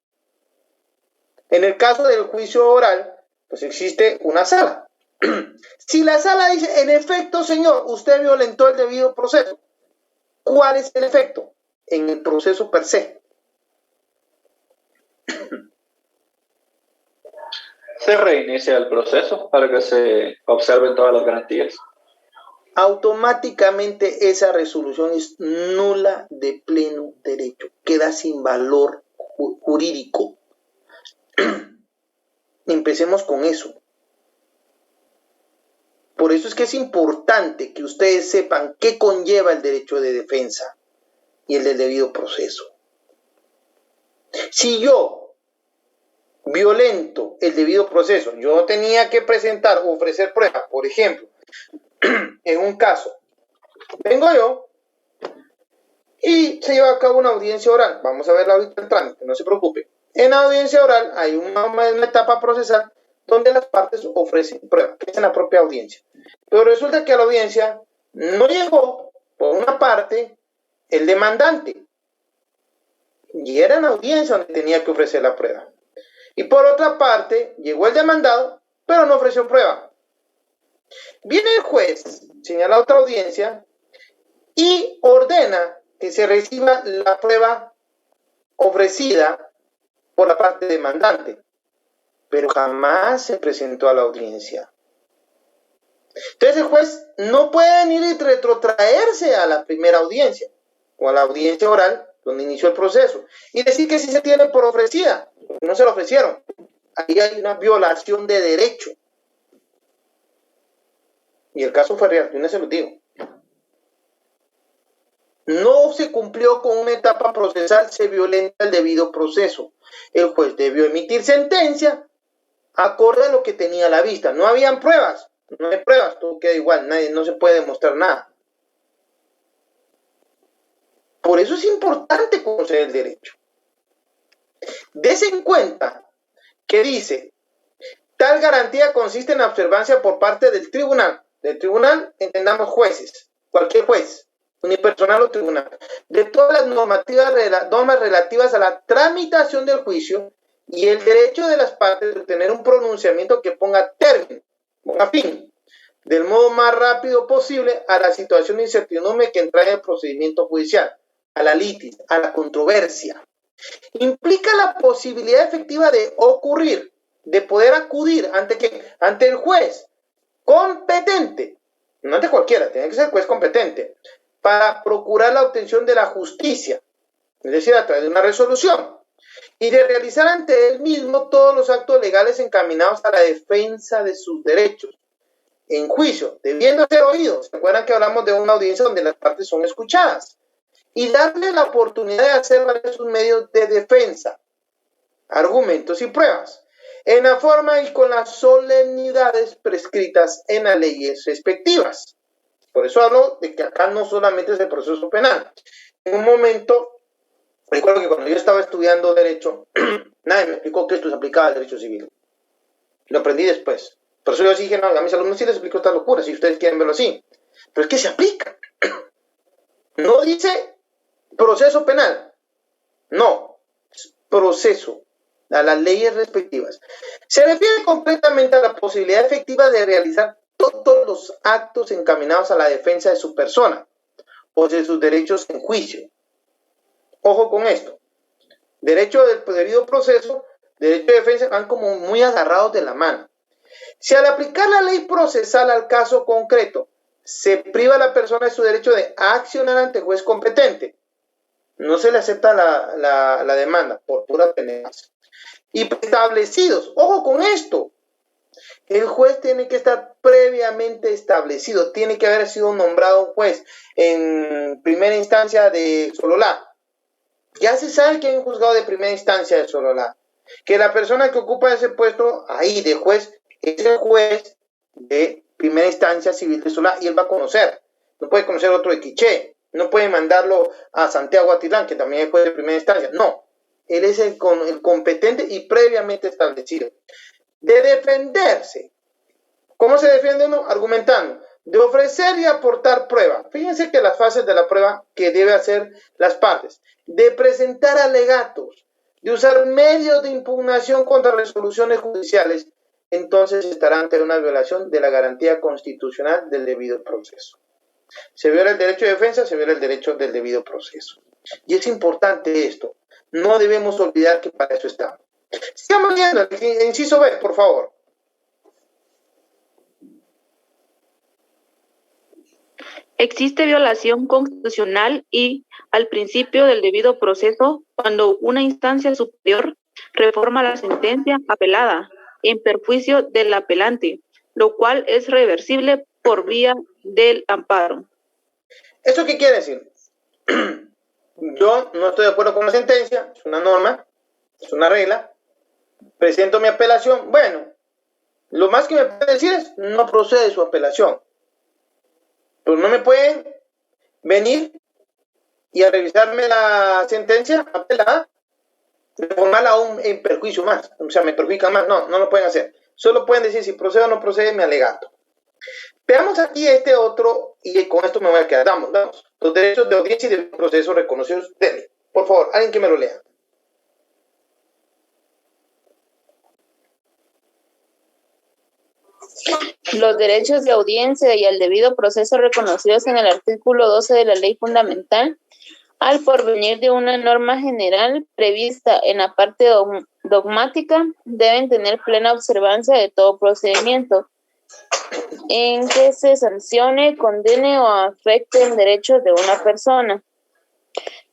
En el caso del juicio oral, pues existe una sala. Si la sala dice, en efecto, señor, usted violentó el debido proceso, ¿cuál es el efecto? En el proceso per se. Se reinicia el proceso para que se observen todas las garantías. Automáticamente esa resolución es nula de pleno derecho, queda sin valor jurídico. Empecemos con eso. Por eso es que es importante que ustedes sepan qué conlleva el derecho de defensa y el del debido proceso. Si yo violento el debido proceso, yo tenía que presentar o ofrecer pruebas, por ejemplo, en un caso, vengo yo y se lleva a cabo una audiencia oral. Vamos a verla ahorita en trámite, no se preocupe. En la audiencia oral hay una etapa procesal donde las partes ofrecen pruebas, que es en la propia audiencia. Pero resulta que a la audiencia no llegó, por una parte, el demandante. Y era en la audiencia donde tenía que ofrecer la prueba. Y por otra parte, llegó el demandado, pero no ofreció prueba. Viene el juez, señala a otra audiencia, y ordena que se reciba la prueba ofrecida por la parte demandante, pero jamás se presentó a la audiencia. Entonces el juez no puede venir y retrotraerse a la primera audiencia o a la audiencia oral donde inició el proceso y decir que sí se tiene por ofrecida, porque no se lo ofrecieron. Ahí hay una violación de derecho. Y el caso fue real, yo no se lo digo. No se cumplió con una etapa procesal, se violenta el debido proceso. El juez debió emitir sentencia acorde a lo que tenía a la vista. No habían pruebas, no hay pruebas, todo queda igual, no se puede demostrar nada. Por eso es importante conocer el derecho. Dese en cuenta que dice, tal garantía consiste en la observancia por parte del tribunal. Del tribunal entendamos jueces, cualquier juez, unipersonal o tribunal, de todas las normas relativas a la tramitación del juicio y el derecho de las partes de tener un pronunciamiento que ponga término, ponga fin, del modo más rápido posible a la situación de incertidumbre que entraña el procedimiento judicial, a la litis, a la controversia. Implica la posibilidad efectiva de ocurrir, de poder acudir ante el juez competente, no ante cualquiera, tiene que ser juez competente, para procurar la obtención de la justicia, es decir, a través de una resolución, y de realizar ante él mismo todos los actos legales encaminados a la defensa de sus derechos en juicio, debiendo ser oídos. ¿Se acuerdan que hablamos de una audiencia donde las partes son escuchadas? Y darle la oportunidad de hacer valer sus medios de defensa, argumentos y pruebas, en la forma y con las solemnidades prescritas en las leyes respectivas. Por eso hablo de que acá no solamente es el proceso penal. En un momento, recuerdo que cuando yo estaba estudiando Derecho, nadie me explicó que esto se aplicaba al Derecho Civil. Lo aprendí después. Por eso yo dije, no, a mis alumnos sí les explico esta locura, si ustedes quieren verlo así. Pero es que se aplica. No dice proceso penal. No, es proceso a las leyes respectivas. Se refiere completamente a la posibilidad efectiva de realizar todos los actos encaminados a la defensa de su persona o de sus derechos en juicio. Ojo con esto. Derecho del debido proceso, derecho de defensa van como muy agarrados de la mano. Si al aplicar la ley procesal al caso concreto se priva a la persona de su derecho de accionar ante el juez competente, no se le acepta la demanda por pura penetración. Y establecidos, ojo con esto, el juez tiene que estar previamente establecido, tiene que haber sido nombrado un juez en primera instancia de Sololá. Ya se sabe que hay un juzgado de primera instancia de Sololá, que la persona que ocupa ese puesto ahí de juez es el juez de primera instancia civil de Sololá y él va a conocer, no puede conocer otro de Quiché, no puede mandarlo a Santiago Atilán, que también es juez de primera instancia, no. Él es el competente y previamente establecido. De defenderse. ¿Cómo se defiende uno? Argumentando. De ofrecer y aportar prueba. Fíjense que las fases de la prueba que debe hacer las partes. De presentar alegatos. De usar medios de impugnación contra resoluciones judiciales. Entonces estará ante una violación de la garantía constitucional del debido proceso. Se viola el derecho de defensa, se viola el derecho del debido proceso. Y es importante esto. No debemos olvidar que para eso estamos. Sigamos viendo el inciso B, por favor. Existe violación constitucional y al principio del debido proceso cuando una instancia superior reforma la sentencia apelada en perjuicio del apelante, lo cual es reversible por vía del amparo. ¿Eso qué quiere decir? Yo no estoy de acuerdo con la sentencia, es una norma, es una regla, presento mi apelación, bueno, lo más que me puede decir es no procede su apelación, pero no me pueden venir y a revisarme la sentencia apelada reformarla aún en perjuicio más, o sea, me perjudican más. No lo pueden hacer. Solo pueden decir si procede o no procede mi alegato. Veamos aquí este otro, y con esto me voy a quedar. Vamos. Los derechos de audiencia y de proceso reconocidos de ley. Por favor, alguien que me lo lea. Los derechos de audiencia y el debido proceso reconocidos en el artículo 12 de la Ley Fundamental, al porvenir de una norma general prevista en la parte dogmática, deben tener plena observancia de todo procedimiento en que se sancione, condene o afecte en derechos de una persona.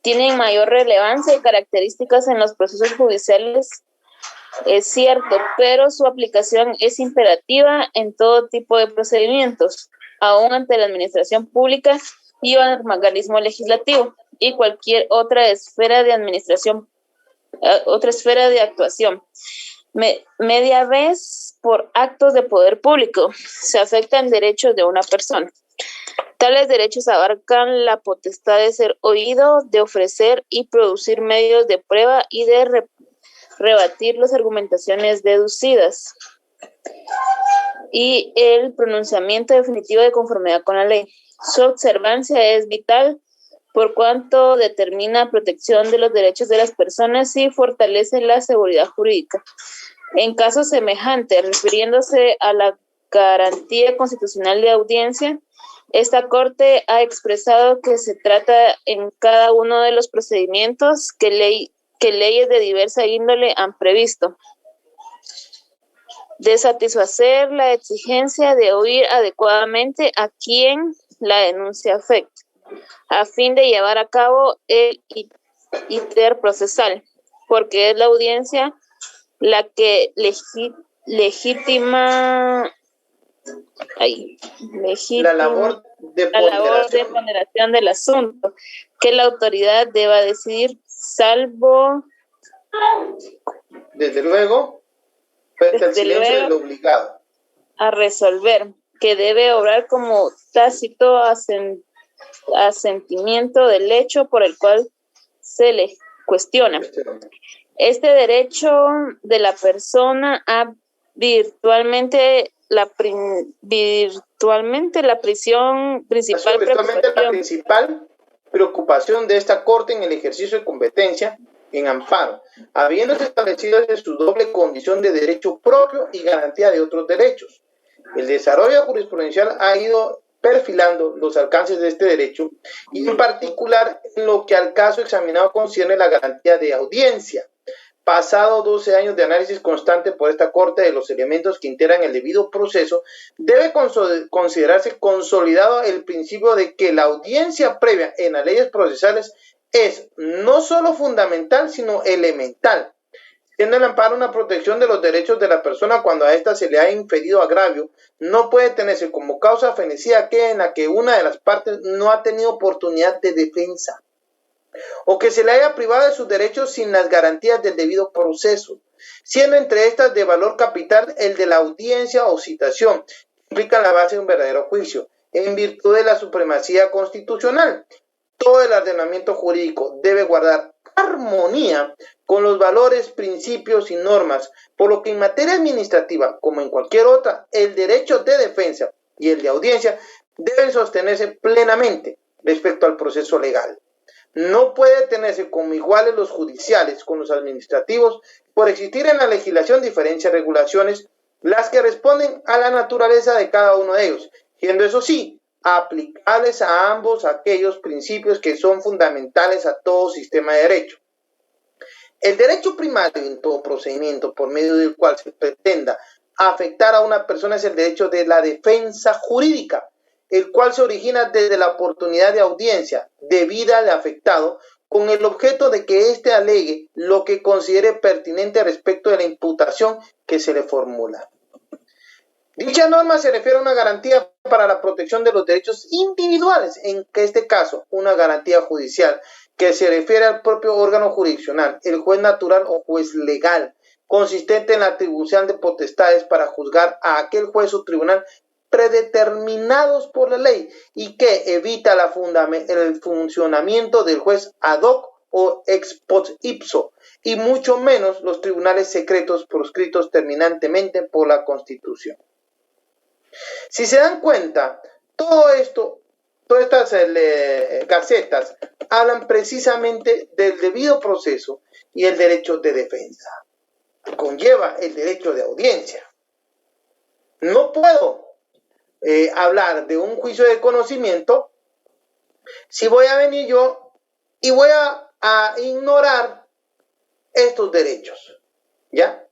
Tienen mayor relevancia y características en los procesos judiciales, es cierto, pero su aplicación es imperativa en todo tipo de procedimientos, aún ante la administración pública y el organismo legislativo y cualquier otra esfera de administración, otra esfera de actuación. Media vez por actos de poder público se afectan derechos de una persona. Tales derechos abarcan la potestad de ser oído, de ofrecer y producir medios de prueba y de rebatir las argumentaciones deducidas y el pronunciamiento definitivo de conformidad con la ley. Su observancia es vital por cuanto determina protección de los derechos de las personas y fortalece la seguridad jurídica. En casos semejantes, refiriéndose a la garantía constitucional de audiencia, esta Corte ha expresado que se trata en cada uno de los procedimientos que leyes de diversa índole han previsto, de satisfacer la exigencia de oír adecuadamente a quien la denuncia afecta, a fin de llevar a cabo el iter procesal, porque es la audiencia la que legitima la labor de ponderación del asunto, que la autoridad deba decidir, salvo desde luego frente al silencio del obligado a resolver, que debe obrar como tácito asentimiento del hecho por el cual se le cuestiona. Este derecho de la persona a virtualmente la principal preocupación de esta Corte en el ejercicio de competencia en amparo, habiéndose establecido desde su doble condición de derecho propio y garantía de otros derechos. El desarrollo jurisprudencial ha ido perfilando los alcances de este derecho y en particular en lo que al caso examinado concierne la garantía de audiencia. Pasado 12 años de análisis constante por esta Corte de los elementos que integran el debido proceso, debe considerarse consolidado el principio de que la audiencia previa en las leyes procesales es no solo fundamental, sino elemental, siendo el amparo una protección de los derechos de la persona cuando a ésta se le ha inferido agravio. No puede tenerse como causa fenecida aquella en la que una de las partes no ha tenido oportunidad de defensa, o que se le haya privado de sus derechos sin las garantías del debido proceso, siendo entre estas de valor capital el de la audiencia o citación, que implica la base de un verdadero juicio, en virtud de la supremacía constitucional. Todo el ordenamiento jurídico debe guardar armonía con los valores, principios y normas, por lo que en materia administrativa, como en cualquier otra, el derecho de defensa y el de audiencia deben sostenerse plenamente respecto al proceso legal. No puede tenerse como iguales los judiciales con los administrativos por existir en la legislación diferentes regulaciones, las que responden a la naturaleza de cada uno de ellos, siendo eso sí, aplicables a ambos aquellos principios que son fundamentales a todo sistema de derecho. El derecho primario en todo procedimiento por medio del cual se pretenda afectar a una persona es el derecho de la defensa jurídica, el cual se origina desde la oportunidad de audiencia debida al afectado, con el objeto de que éste alegue lo que considere pertinente respecto de la imputación que se le formula. Dicha norma se refiere a una garantía para la protección de los derechos individuales, en este caso una garantía judicial, que se refiere al propio órgano jurisdiccional, el juez natural o juez legal, consistente en la atribución de potestades para juzgar a aquel juez o tribunal predeterminados por la ley y que evita el funcionamiento del juez ad hoc o ex post ipso, y mucho menos los tribunales secretos proscritos terminantemente por la Constitución. Si se dan cuenta, todo esto, todas estas gacetas hablan precisamente del debido proceso y el derecho de defensa. Conlleva el derecho de audiencia. No puedo hablar de un juicio de conocimiento si voy a venir yo y voy a ignorar estos derechos, ¿ya?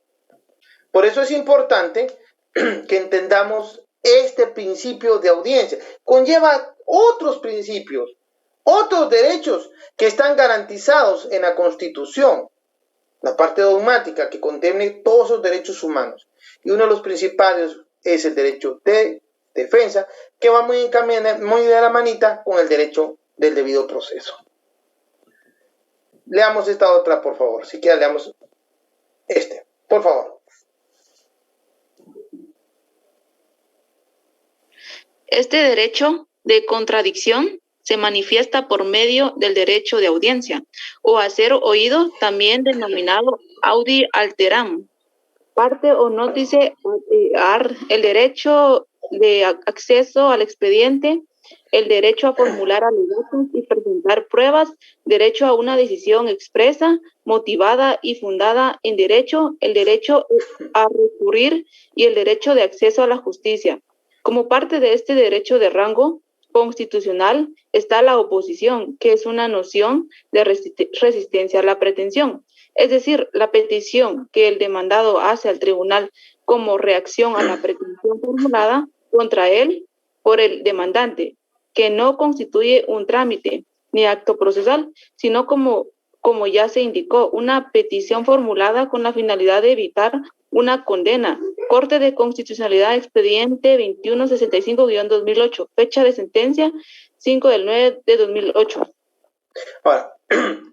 Por eso es importante que entendamos este principio de audiencia. Conlleva otros principios, otros derechos que están garantizados en la Constitución, la parte dogmática que contiene todos los derechos humanos. Y uno de los principales es el derecho de defensa, que va muy de la manita con el derecho del debido proceso. Leamos esta otra, por favor. Si quieren, leamos por favor. Este derecho de contradicción se manifiesta por medio del derecho de audiencia o a ser oído, también denominado audi alteram. Parte o notice el derecho de acceso al expediente, el derecho a formular alegatos y presentar pruebas, derecho a una decisión expresa, motivada y fundada en derecho, el derecho a recurrir y el derecho de acceso a la justicia. Como parte de este derecho de rango constitucional está la oposición, que es una noción de resistencia a la pretensión. Es decir, la petición que el demandado hace al tribunal como reacción a la pretensión formulada contra él por el demandante, que no constituye un trámite ni acto procesal, sino como ya se indicó, una petición formulada con la finalidad de evitar una condena. Corte de Constitucionalidad, expediente 2165-2008, fecha de sentencia 5/9/2008. Ahora,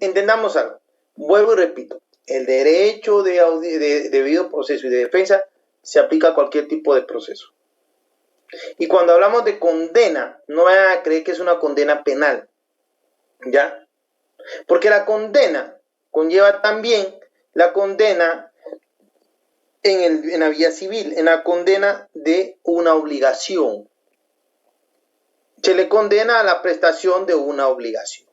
entendamos algo. Vuelvo y repito, el derecho de debido proceso y de defensa se aplica a cualquier tipo de proceso. Y cuando hablamos de condena, no vayan a creer que es una condena penal, ¿ya? Porque la condena conlleva también la condena en la vía civil, en la condena de una obligación. Se le condena a la prestación de una obligación.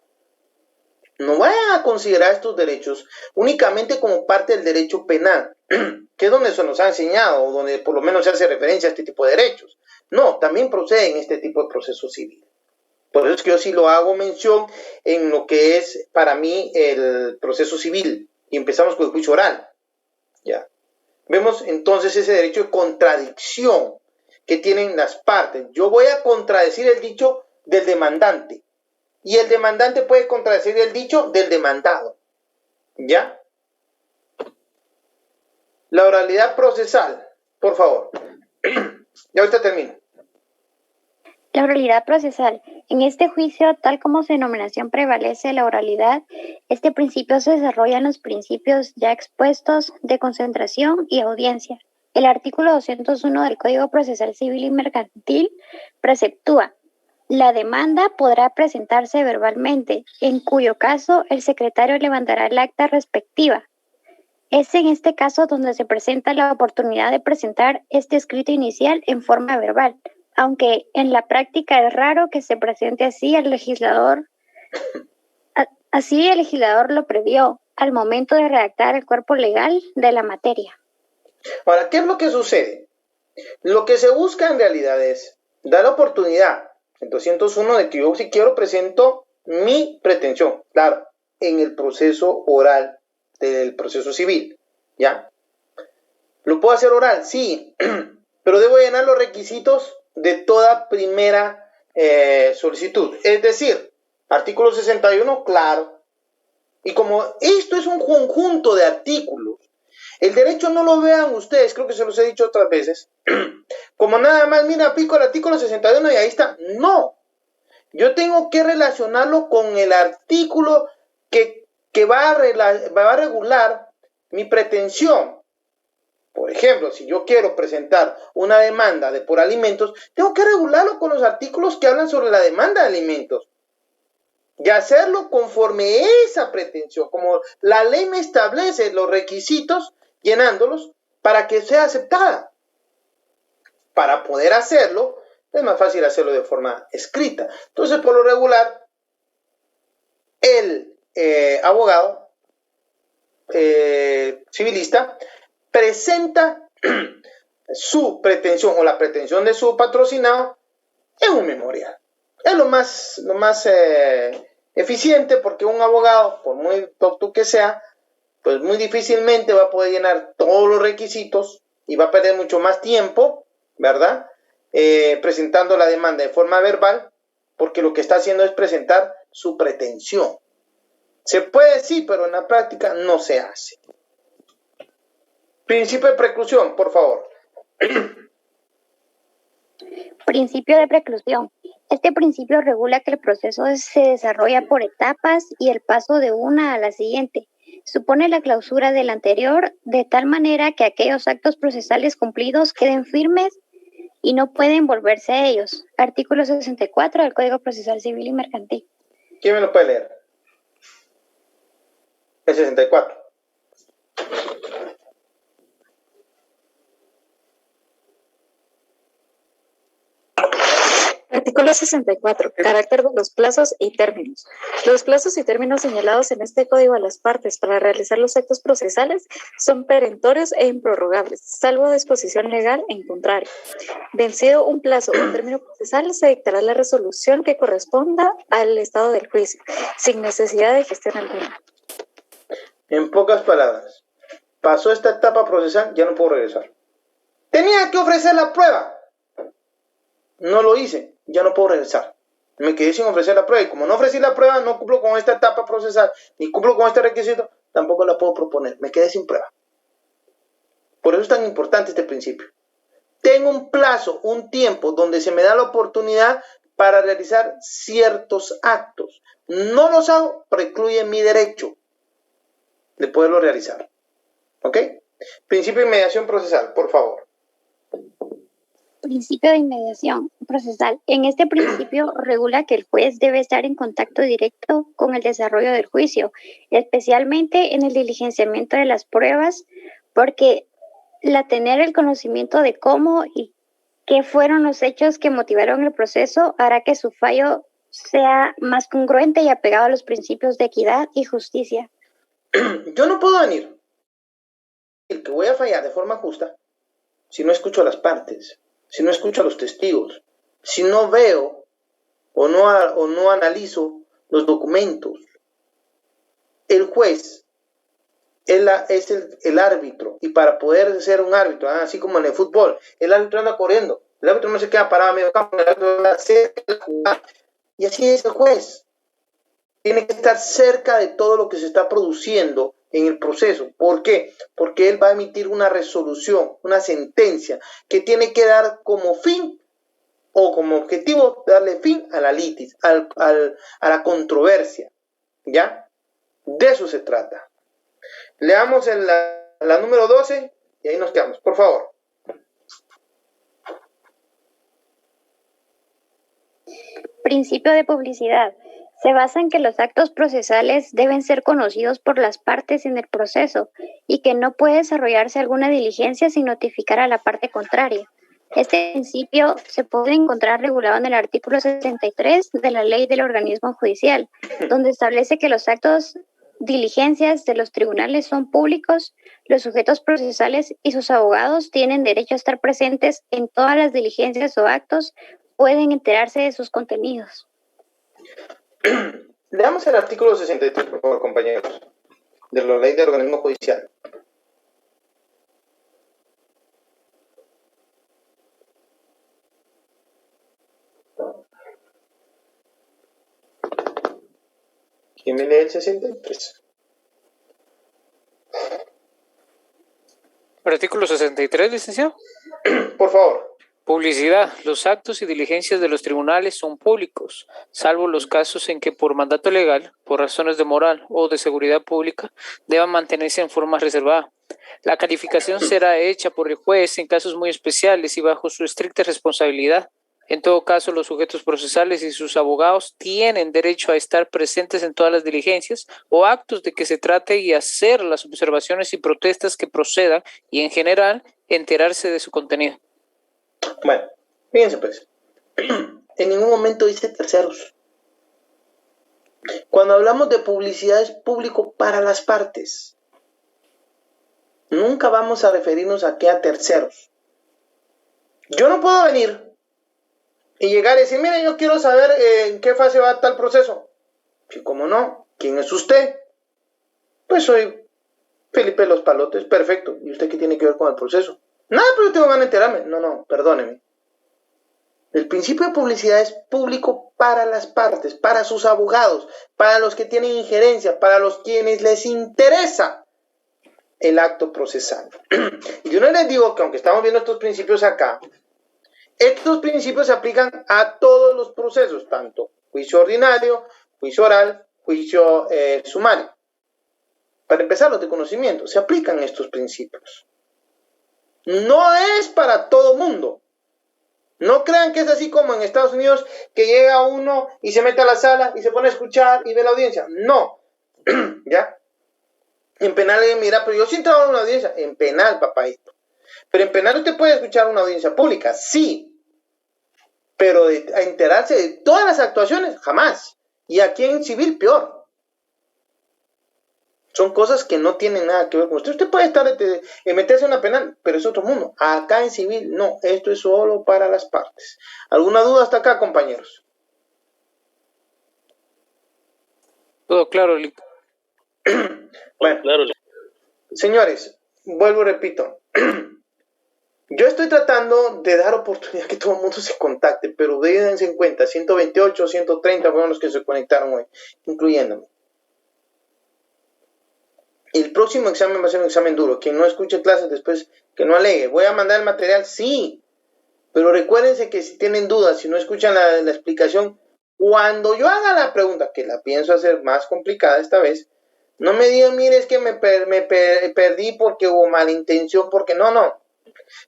No vayan a considerar estos derechos únicamente como parte del derecho penal, que es donde se nos ha enseñado, o donde por lo menos se hace referencia a este tipo de derechos. No, también proceden este tipo de proceso civil. Por eso es que yo sí lo hago mención en lo que es para mí el proceso civil. Y empezamos con el juicio oral. ¿Ya? Vemos entonces ese derecho de contradicción que tienen las partes. Yo voy a contradecir el dicho del demandante. Y el demandante puede contradecir el dicho del demandado. ¿Ya? La oralidad procesal, por favor. Ya ahorita termino. La oralidad procesal. En este juicio, tal como su denominación prevalece la oralidad, este principio se desarrolla en los principios ya expuestos de concentración y audiencia. El artículo 201 del Código Procesal Civil y Mercantil preceptúa: la demanda podrá presentarse verbalmente, en cuyo caso el secretario levantará el acta respectiva. Es en este caso donde se presenta la oportunidad de presentar este escrito inicial en forma verbal, aunque en la práctica es raro que se presente así el legislador. Así el legislador lo previó al momento de redactar el cuerpo legal de la materia. Ahora, ¿qué es lo que sucede? Lo que se busca en realidad es dar la oportunidad, en 201, de que yo, si quiero, presento mi pretensión, claro, en el proceso oral del proceso civil, ¿ya? ¿Lo puedo hacer oral? Sí, pero debo llenar los requisitos de toda primera solicitud. Es decir, artículo 61, claro. Y como esto es un conjunto de artículos, el derecho no lo vean ustedes, creo que se los he dicho otras veces, como nada más, mira, pico el artículo 61 y ahí está. No, yo tengo que relacionarlo con el artículo que va a regular mi pretensión. Por ejemplo, si yo quiero presentar una demanda por alimentos, tengo que regularlo con los artículos que hablan sobre la demanda de alimentos. y hacerlo conforme esa pretensión, como la ley me establece los requisitos, llenándolos para que sea aceptada. Para poder hacerlo, es más fácil hacerlo de forma escrita. Entonces, por lo regular, el abogado civilista presenta su pretensión o la pretensión de su patrocinado en un memorial. Es lo más eficiente, porque un abogado, por muy docto que sea, pues muy difícilmente va a poder llenar todos los requisitos y va a perder mucho más tiempo, ¿verdad? Presentando la demanda de forma verbal, porque lo que está haciendo es presentar su pretensión. Se puede, sí, pero en la práctica no se hace. Principio de preclusión, por favor. Principio de preclusión. Este principio regula que el proceso se desarrolla por etapas y el paso de una a la siguiente. Supone la clausura del anterior de tal manera que aquellos actos procesales cumplidos queden firmes y no pueden volverse a ellos. Artículo 64 del Código Procesal Civil y Mercantil. ¿Quién me lo puede leer? El 64. Artículo 64. Carácter de los plazos y términos. Los plazos y términos señalados en este código a las partes para realizar los actos procesales son perentorios e improrrogables, salvo disposición legal en contrario. Vencido un plazo o término procesal, se dictará la resolución que corresponda al estado del juicio, sin necesidad de gestión alguna. En pocas palabras, pasó esta etapa procesal, ya no puedo regresar. Tenía que ofrecer la prueba. No lo hice, ya no puedo regresar. Me quedé sin ofrecer la prueba, y como no ofrecí la prueba, no cumplo con esta etapa procesal, ni cumplo con este requisito, tampoco la puedo proponer. Me quedé sin prueba. Por eso es tan importante este principio. Tengo un plazo, un tiempo, donde se me da la oportunidad para realizar ciertos actos. No los hago, precluye mi derecho de poderlo realizar. ¿Ok? Principio de inmediación procesal, por favor. Principio de inmediación procesal. En este principio regula que el juez debe estar en contacto directo con el desarrollo del juicio, especialmente en el diligenciamiento de las pruebas, porque tener el conocimiento de cómo y qué fueron los hechos que motivaron el proceso hará que su fallo sea más congruente y apegado a los principios de equidad y justicia. Yo no puedo venir el que voy a fallar de forma justa si no escucho a las partes, si no escucho a los testigos, si no veo o no analizo los documentos. El juez es el árbitro, y para poder ser un árbitro, así como en el fútbol, el árbitro anda corriendo, el árbitro no se queda parado a medio campo, el árbitro anda cerca de jugar, y así es el juez. Tiene que estar cerca de todo lo que se está produciendo en el proceso. ¿Por qué? Porque él va a emitir una resolución, una sentencia, que tiene que dar como fin o como objetivo darle fin a la litis, a la controversia. ¿Ya? De eso se trata. Leamos la número 12 y ahí nos quedamos, por favor. Principio de publicidad. Se basa en que los actos procesales deben ser conocidos por las partes en el proceso y que no puede desarrollarse alguna diligencia sin notificar a la parte contraria. Este principio se puede encontrar regulado en el artículo 73 de la Ley del Organismo Judicial, donde establece que los actos diligencias de los tribunales son públicos, los sujetos procesales y sus abogados tienen derecho a estar presentes en todas las diligencias o actos, pueden enterarse de sus contenidos. Leamos el artículo 63, por favor, compañeros, de la Ley del Organismo Judicial. ¿Quién me lee el 63? Artículo 63, licenciado. Por favor. Publicidad. Los actos y diligencias de los tribunales son públicos, salvo los casos en que por mandato legal, por razones de moral o de seguridad pública, deban mantenerse en forma reservada. La calificación será hecha por el juez en casos muy especiales y bajo su estricta responsabilidad. En todo caso, los sujetos procesales y sus abogados tienen derecho a estar presentes en todas las diligencias o actos de que se trate y hacer las observaciones y protestas que procedan y, en general, enterarse de su contenido. Bueno, fíjense pues, en ningún momento dice terceros. Cuando hablamos de publicidad es público para las partes. Nunca vamos a referirnos aquí a terceros. Yo no puedo venir y llegar y decir, mire, yo quiero saber en qué fase va tal proceso. Y como no, ¿quién es usted? Pues soy Felipe Los Palotes, perfecto. ¿Y usted qué tiene que ver con el proceso? Nada, pero yo tengo ganas de enterarme. No, perdóneme. El principio de publicidad es público para las partes, para sus abogados, para los que tienen injerencia, para los quienes les interesa el acto procesal. Y yo no les digo que aunque estamos viendo estos principios acá, estos principios se aplican a todos los procesos, tanto juicio ordinario, juicio oral, juicio sumario. Para empezar, los de conocimiento, se aplican estos principios. No es para todo mundo. No crean que es así como en Estados Unidos, que llega uno y se mete a la sala y se pone a escuchar y ve la audiencia. No. ¿Ya? En penal, mira, pero yo sí trabajo en una audiencia. En penal, papadito. Pero en penal usted puede escuchar una audiencia pública, sí. Pero a enterarse de todas las actuaciones, jamás. Y aquí en civil, peor. Son cosas que no tienen nada que ver con usted. Usted puede estar meterse en una penal, pero es otro mundo. Acá en civil, no. Esto es solo para las partes. ¿Alguna duda hasta acá, compañeros? Todo claro, Lito. Bueno, claro. Señores, vuelvo y repito. Yo estoy tratando de dar oportunidad que todo el mundo se contacte, pero dense en cuenta, 128, 130 fueron los que se conectaron hoy, incluyéndome. El próximo examen va a ser un examen duro. Quien no escuche clases después, que no alegue. Voy a mandar el material, sí. Pero recuérdense que si tienen dudas, si no escuchan la explicación, cuando yo haga la pregunta, que la pienso hacer más complicada esta vez, no me digan, mire, es que me perdí porque hubo mala intención, porque no.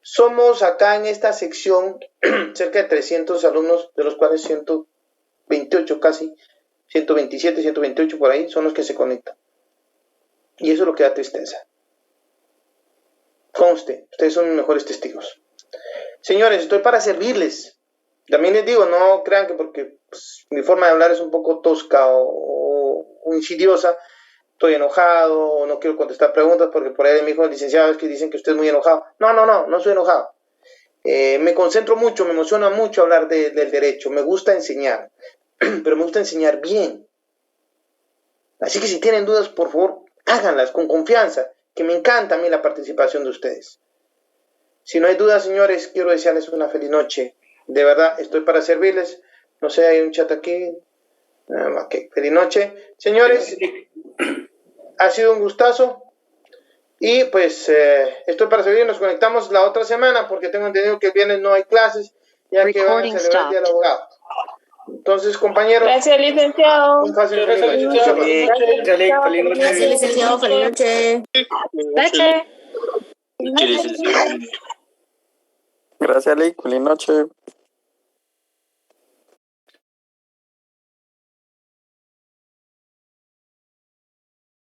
Somos acá en esta sección cerca de 300 alumnos, de los cuales 128 casi, 127, 128 por ahí, son los que se conectan. Y eso es lo que da tristeza. Conste, ustedes son mis mejores testigos. Señores, estoy para servirles. También les digo, no crean que porque pues, mi forma de hablar es un poco tosca o insidiosa, estoy enojado o no quiero contestar preguntas porque por ahí de mi hijo licenciado es que dicen que usted es muy enojado. No soy enojado. Me concentro mucho, me emociona mucho hablar del derecho. Me gusta enseñar, pero me gusta enseñar bien. Así que si tienen dudas, por favor, háganlas con confianza, que me encanta a mí la participación de ustedes. Si no hay dudas, señores, quiero desearles una feliz noche. De verdad, estoy para servirles. No sé, hay un chat aquí. Ok, feliz noche. Señores, ha sido un gustazo. Y pues estoy para servir. Nos conectamos la otra semana porque tengo entendido que el viernes no hay clases, ya que van a celebrar el Día del Abogado. Entonces, compañeros. Gracias, licenciado. Gracias, licenciado. Gracias, licenciado. Feliz noche. Gracias, Lick. Feliz noche.